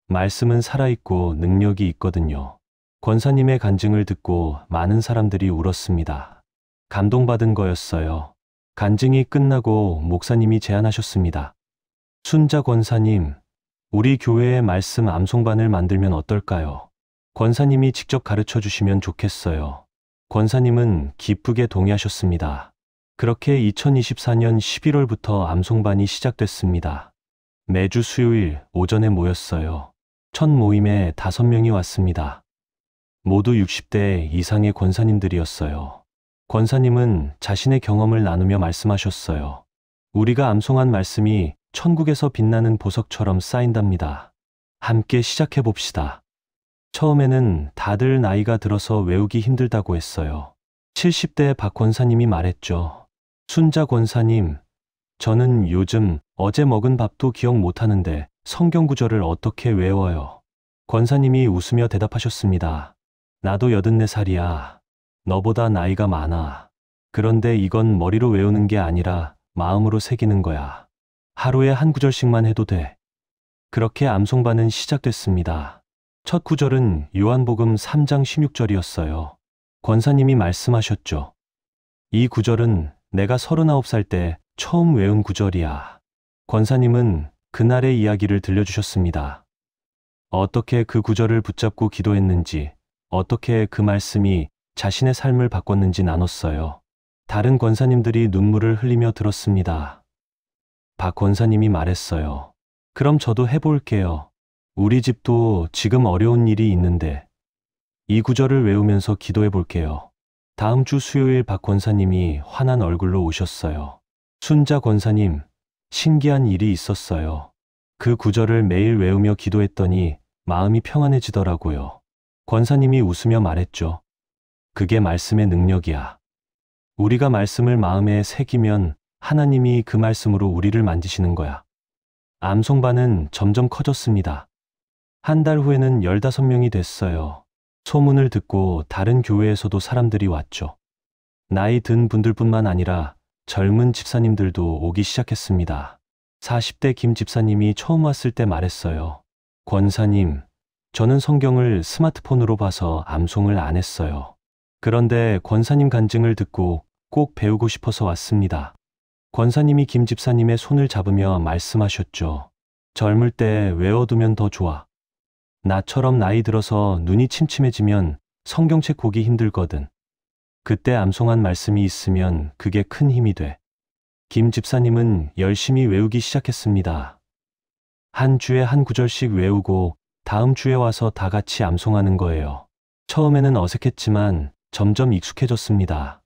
Speaker 1: 말씀은 살아있고 능력이 있거든요. 권사님의 간증을 듣고 많은 사람들이 울었습니다. 감동받은 거였어요. 간증이 끝나고 목사님이 제안하셨습니다. 순자 권사님, 우리 교회의 말씀 암송반을 만들면 어떨까요? 권사님이 직접 가르쳐 주시면 좋겠어요. 권사님은 기쁘게 동의하셨습니다. 그렇게 2024년 11월부터 암송반이 시작됐습니다. 매주 수요일 오전에 모였어요. 첫 모임에 5명이 왔습니다. 모두 60대 이상의 권사님들이었어요. 권사님은 자신의 경험을 나누며 말씀하셨어요. 우리가 암송한 말씀이 천국에서 빛나는 보석처럼 쌓인답니다. 함께 시작해 봅시다. 처음에는 다들 나이가 들어서 외우기 힘들다고 했어요. 70대 박 권사님이 말했죠. 순자 권사님, 저는 요즘 어제 먹은 밥도 기억 못하는데 성경 구절을 어떻게 외워요? 권사님이 웃으며 대답하셨습니다. 나도 84살이야. 너보다 나이가 많아. 그런데 이건 머리로 외우는 게 아니라 마음으로 새기는 거야. 하루에 한 구절씩만 해도 돼. 그렇게 암송반은 시작됐습니다. 첫 구절은 요한복음 3장 16절이었어요. 권사님이 말씀하셨죠. 이 구절은 내가 39살 때 처음 외운 구절이야. 권사님은 그날의 이야기를 들려주셨습니다. 어떻게 그 구절을 붙잡고 기도했는지, 어떻게 그 말씀이 자신의 삶을 바꿨는지 나눴어요. 다른 권사님들이 눈물을 흘리며 들었습니다. 박 권사님이 말했어요. 그럼 저도 해볼게요. 우리 집도 지금 어려운 일이 있는데 이 구절을 외우면서 기도해 볼게요. 다음 주 수요일 박 권사님이 환한 얼굴로 오셨어요. 순자 권사님, 신기한 일이 있었어요. 그 구절을 매일 외우며 기도했더니 마음이 평안해지더라고요. 권사님이 웃으며 말했죠. 그게 말씀의 능력이야. 우리가 말씀을 마음에 새기면 하나님이 그 말씀으로 우리를 만지시는 거야. 암송반은 점점 커졌습니다. 한 달 후에는 15명이 됐어요. 소문을 듣고 다른 교회에서도 사람들이 왔죠. 나이 든 분들뿐만 아니라 젊은 집사님들도 오기 시작했습니다. 40대 김 집사님이 처음 왔을 때 말했어요. 권사님, 저는 성경을 스마트폰으로 봐서 암송을 안 했어요. 그런데 권사님 간증을 듣고 꼭 배우고 싶어서 왔습니다. 권사님이 김 집사님의 손을 잡으며 말씀하셨죠. 젊을 때 외워두면 더 좋아. 나처럼 나이 들어서 눈이 침침해지면 성경책 보기 힘들거든. 그때 암송한 말씀이 있으면 그게 큰 힘이 돼. 김 집사님은 열심히 외우기 시작했습니다. 한 주에 한 구절씩 외우고 다음 주에 와서 다 같이 암송하는 거예요. 처음에는 어색했지만 점점 익숙해졌습니다.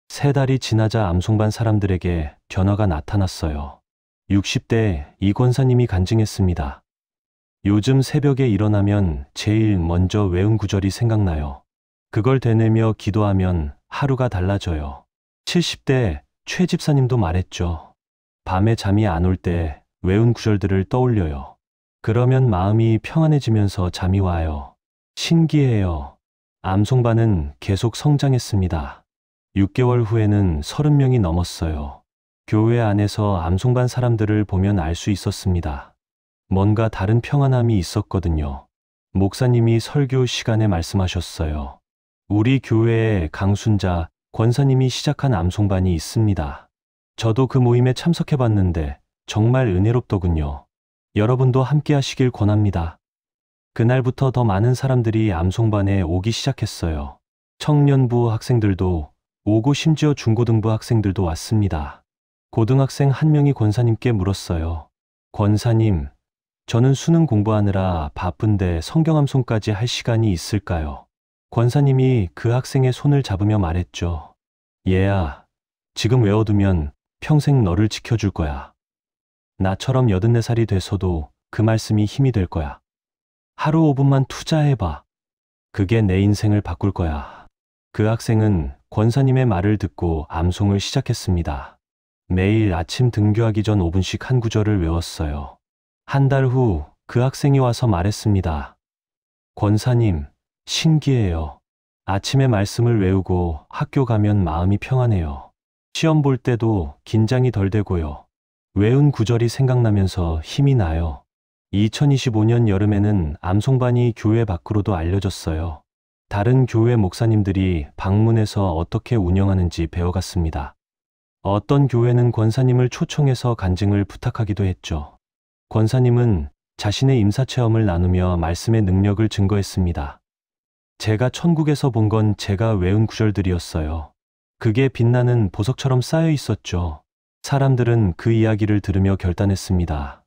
Speaker 1: 3달이 지나자 암송반 사람들에게 변화가 나타났어요. 60대 이 권사님이 간증했습니다. 요즘 새벽에 일어나면 제일 먼저 외운 구절이 생각나요. 그걸 되뇌며 기도하면 하루가 달라져요. 70대 최 집사님도 말했죠. 밤에 잠이 안 올 때 외운 구절들을 떠올려요. 그러면 마음이 평안해지면서 잠이 와요. 신기해요. 암송반은 계속 성장했습니다. 6개월 후에는 30명이 넘었어요. 교회 안에서 암송반 사람들을 보면 알 수 있었습니다. 뭔가 다른 평안함이 있었거든요. 목사님이 설교 시간에 말씀하셨어요. 우리 교회에 강순자 권사님이 시작한 암송반이 있습니다. 저도 그 모임에 참석해봤는데 정말 은혜롭더군요. 여러분도 함께 하시길 권합니다. 그날부터 더 많은 사람들이 암송반에 오기 시작했어요. 청년부 학생들도 오고 심지어 중고등부 학생들도 왔습니다. 고등학생 한 명이 권사님께 물었어요. 권사님, 저는 수능 공부하느라 바쁜데 성경 암송까지 할 시간이 있을까요? 권사님이 그 학생의 손을 잡으며 말했죠. 얘야, 지금 외워두면 평생 너를 지켜줄 거야. 나처럼 84살이 돼서도 그 말씀이 힘이 될 거야. 하루 5분만 투자해봐. 그게 내 인생을 바꿀 거야. 그 학생은 권사님의 말을 듣고 암송을 시작했습니다. 매일 아침 등교하기 전 5분씩 한 구절을 외웠어요. 한 달 후 그 학생이 와서 말했습니다. 권사님, 신기해요. 아침에 말씀을 외우고 학교 가면 마음이 평안해요. 시험 볼 때도 긴장이 덜 되고요. 외운 구절이 생각나면서 힘이 나요. 2025년 여름에는 암송반이 교회 밖으로도 알려졌어요. 다른 교회 목사님들이 방문해서 어떻게 운영하는지 배워갔습니다. 어떤 교회는 권사님을 초청해서 간증을 부탁하기도 했죠. 권사님은 자신의 임사체험을 나누며 말씀의 능력을 증거했습니다. 제가 천국에서 본 건 제가 외운 구절들이었어요. 그게 빛나는 보석처럼 쌓여 있었죠. 사람들은 그 이야기를 들으며 결단했습니다.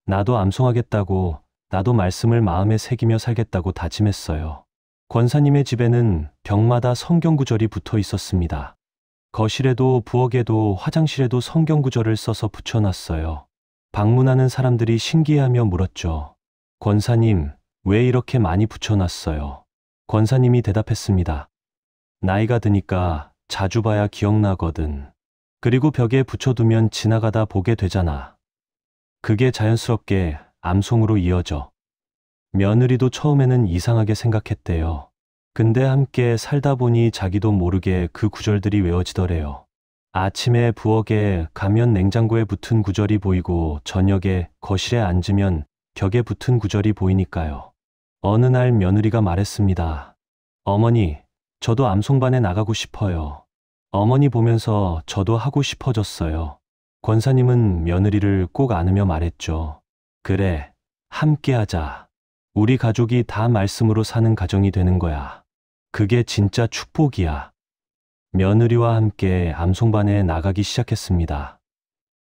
Speaker 1: 나도 암송하겠다고, 나도 말씀을 마음에 새기며 살겠다고 다짐했어요. 권사님의 집에는 벽마다 성경 구절이 붙어 있었습니다. 거실에도 부엌에도 화장실에도 성경 구절을 써서 붙여놨어요. 방문하는 사람들이 신기해하며 물었죠. 권사님, 왜 이렇게 많이 붙여놨어요? 권사님이 대답했습니다. 나이가 드니까 자주 봐야 기억나거든. 그리고 벽에 붙여두면 지나가다 보게 되잖아. 그게 자연스럽게 암송으로 이어져. 며느리도 처음에는 이상하게 생각했대요. 근데 함께 살다 보니 자기도 모르게 그 구절들이 외워지더래요. 아침에 부엌에 가면 냉장고에 붙은 구절이 보이고 저녁에 거실에 앉으면 벽에 붙은 구절이 보이니까요. 어느 날 며느리가 말했습니다. 어머니, 저도 암송반에 나가고 싶어요. 어머니 보면서 저도 하고 싶어졌어요. 권사님은 며느리를 꼭 안으며 말했죠. 그래, 함께 하자. 우리 가족이 다 말씀으로 사는 가정이 되는 거야. 그게 진짜 축복이야. 며느리와 함께 암송반에 나가기 시작했습니다.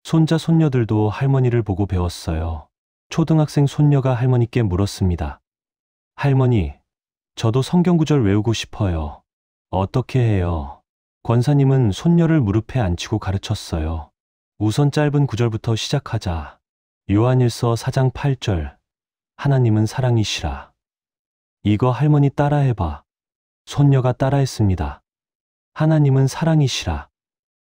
Speaker 1: 손자, 손녀들도 할머니를 보고 배웠어요. 초등학생 손녀가 할머니께 물었습니다. 할머니, 저도 성경구절 외우고 싶어요. 어떻게 해요? 권사님은 손녀를 무릎에 앉히고 가르쳤어요. 우선 짧은 구절부터 시작하자. 요한일서 4장 8절. 하나님은 사랑이시라. 이거 할머니 따라해봐. 손녀가 따라했습니다. 하나님은 사랑이시라.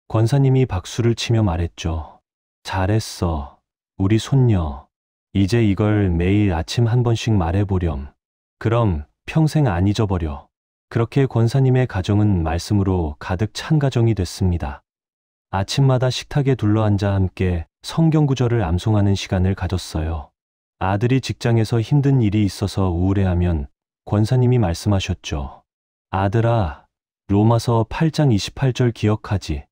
Speaker 1: 권사님이 박수를 치며 말했죠. 잘했어. 우리 손녀. 이제 이걸 매일 아침 한 번씩 말해보렴. 그럼 평생 안 잊어버려. 그렇게 권사님의 가정은 말씀으로 가득 찬 가정이 됐습니다. 아침마다 식탁에 둘러앉아 함께 성경구절을 암송하는 시간을 가졌어요. 아들이 직장에서 힘든 일이 있어서 우울해하면 권사님이 말씀하셨죠. 아들아, 로마서 8장 28절 기억하지.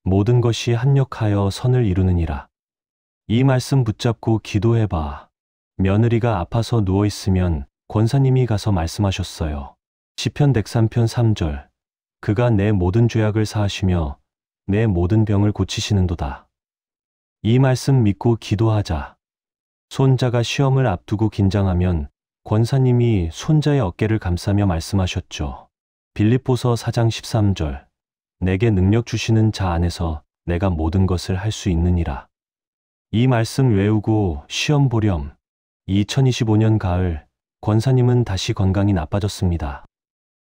Speaker 1: 모든 것이 합력하여 선을 이루느니라. 이 말씀 붙잡고 기도해봐. 며느리가 아파서 누워있으면 권사님이 가서 말씀하셨어요. 시편 103편 3절. 그가 내 모든 죄악을 사하시며 내 모든 병을 고치시는도다. 이 말씀 믿고 기도하자. 손자가 시험을 앞두고 긴장하면 권사님이 손자의 어깨를 감싸며 말씀하셨죠. 빌립보서 4장 13절. 내게 능력 주시는 자 안에서 내가 모든 것을 할 수 있느니라. 이 말씀 외우고 시험 보렴. 2025년 가을, 권사님은 다시 건강이 나빠졌습니다.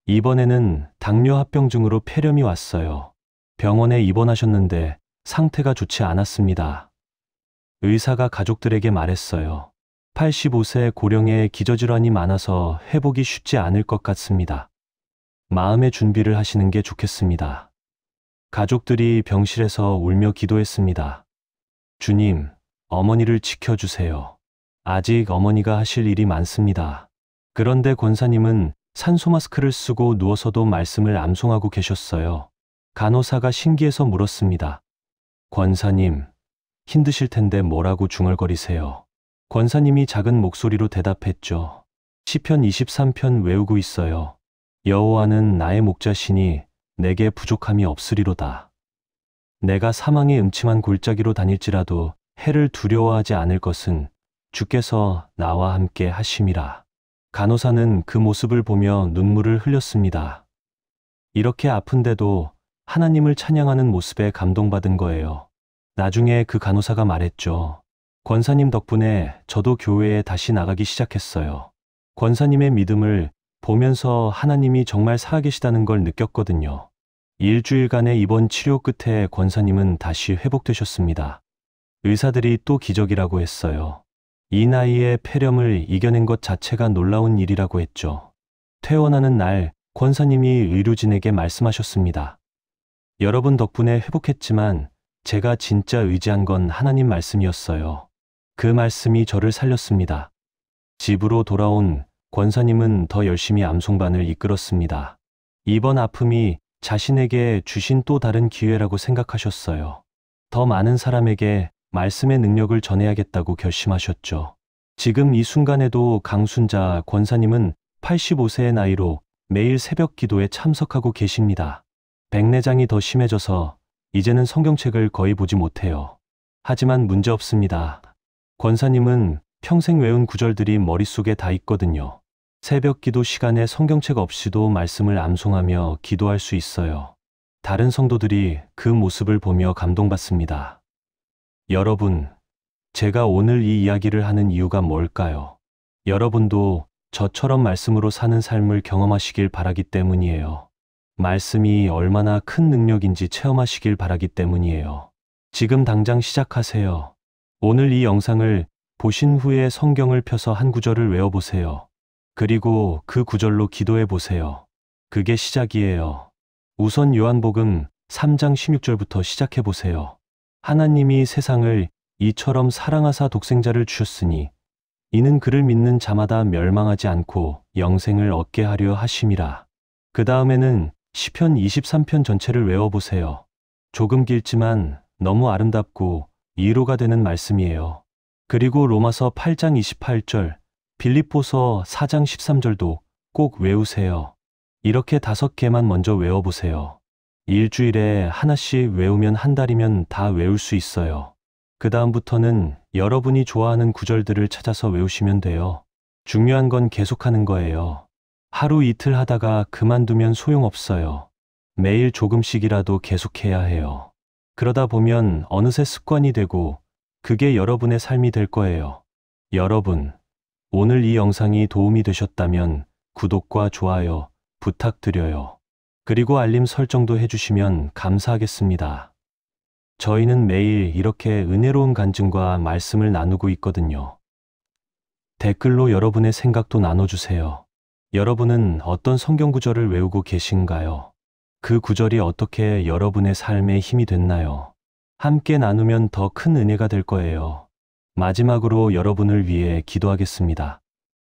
Speaker 1: 이번에는 당뇨 합병증으로 폐렴이 왔어요. 병원에 입원하셨는데 상태가 좋지 않았습니다. 의사가 가족들에게 말했어요. 85세 고령에 기저질환이 많아서 회복이 쉽지 않을 것 같습니다. 마음의 준비를 하시는 게 좋겠습니다. 가족들이 병실에서 울며 기도했습니다. 주님, 어머니를 지켜주세요. 아직 어머니가 하실 일이 많습니다. 그런데 권사님은 산소 마스크를 쓰고 누워서도 말씀을 암송하고 계셨어요. 간호사가 신기해서 물었습니다. 권사님, 힘드실 텐데 뭐라고 중얼거리세요? 권사님이 작은 목소리로 대답했죠. 시편 23편 외우고 있어요. 여호와는 나의 목자시니 내게 부족함이 없으리로다. 내가 사망의 음침한 골짜기로 다닐지라도 해를 두려워하지 않을 것은 주께서 나와 함께 하심이라. 간호사는 그 모습을 보며 눈물을 흘렸습니다. 이렇게 아픈데도 하나님을 찬양하는 모습에 감동받은 거예요. 나중에 그 간호사가 말했죠. 권사님 덕분에 저도 교회에 다시 나가기 시작했어요. 권사님의 믿음을 보면서 하나님이 정말 살아계시다는 걸 느꼈거든요. 일주일간의 입원 치료 끝에 권사님은 다시 회복되셨습니다. 의사들이 또 기적이라고 했어요. 이 나이에 폐렴을 이겨낸 것 자체가 놀라운 일이라고 했죠. 퇴원하는 날 권사님이 의료진에게 말씀하셨습니다. 여러분 덕분에 회복했지만 제가 진짜 의지한 건 하나님 말씀이었어요. 그 말씀이 저를 살렸습니다. 집으로 돌아온 권사님은 더 열심히 암송반을 이끌었습니다. 이번 아픔이 자신에게 주신 또 다른 기회라고 생각하셨어요. 더 많은 사람에게 말씀의 능력을 전해야겠다고 결심하셨죠. 지금 이 순간에도 강순자 권사님은 85세의 나이로 매일 새벽 기도에 참석하고 계십니다. 백내장이 더 심해져서 이제는 성경책을 거의 보지 못해요. 하지만 문제 없습니다. 권사님은 평생 외운 구절들이 머릿속에 다 있거든요. 새벽 기도 시간에 성경책 없이도 말씀을 암송하며 기도할 수 있어요. 다른 성도들이 그 모습을 보며 감동받습니다. 여러분, 제가 오늘 이 이야기를 하는 이유가 뭘까요? 여러분도 저처럼 말씀으로 사는 삶을 경험하시길 바라기 때문이에요. 말씀이 얼마나 큰 능력인지 체험하시길 바라기 때문이에요. 지금 당장 시작하세요. 오늘 이 영상을 보신 후에 성경을 펴서 한 구절을 외워보세요. 그리고 그 구절로 기도해 보세요. 그게 시작이에요. 우선 요한복음 3장 16절부터 시작해 보세요. 하나님이 세상을 이처럼 사랑하사 독생자를 주셨으니 이는 그를 믿는 자마다 멸망하지 않고 영생을 얻게 하려 하심이라. 그 다음에는 시편 23편 전체를 외워보세요. 조금 길지만 너무 아름답고 위로가 되는 말씀이에요. 그리고 로마서 8장 28절, 빌립보서 4장 13절도 꼭 외우세요. 이렇게 5개만 먼저 외워보세요. 일주일에 하나씩 외우면 한 달이면 다 외울 수 있어요. 그 다음부터는 여러분이 좋아하는 구절들을 찾아서 외우시면 돼요. 중요한 건 계속하는 거예요. 하루 이틀 하다가 그만두면 소용없어요. 매일 조금씩이라도 계속해야 해요. 그러다 보면 어느새 습관이 되고 그게 여러분의 삶이 될 거예요. 여러분, 오늘 이 영상이 도움이 되셨다면 구독과 좋아요 부탁드려요. 그리고 알림 설정도 해주시면 감사하겠습니다. 저희는 매일 이렇게 은혜로운 간증과 말씀을 나누고 있거든요. 댓글로 여러분의 생각도 나눠주세요. 여러분은 어떤 성경 구절을 외우고 계신가요? 그 구절이 어떻게 여러분의 삶에 힘이 됐나요? 함께 나누면 더 큰 은혜가 될 거예요. 마지막으로 여러분을 위해 기도하겠습니다.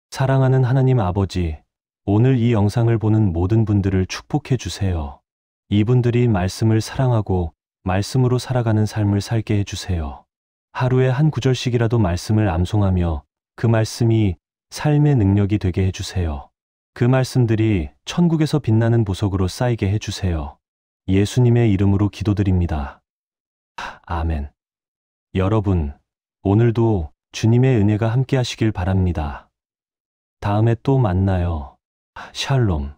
Speaker 1: 사랑하는 하나님 아버지, 오늘 이 영상을 보는 모든 분들을 축복해 주세요. 이분들이 말씀을 사랑하고 말씀으로 살아가는 삶을 살게 해주세요. 하루에 한 구절씩이라도 말씀을 암송하며 그 말씀이 삶의 능력이 되게 해주세요. 그 말씀들이 천국에서 빛나는 보석으로 쌓이게 해주세요. 예수님의 이름으로 기도드립니다. 아멘. 여러분, 오늘도 주님의 은혜가 함께 하시길 바랍니다. 다음에 또 만나요. 샬롬.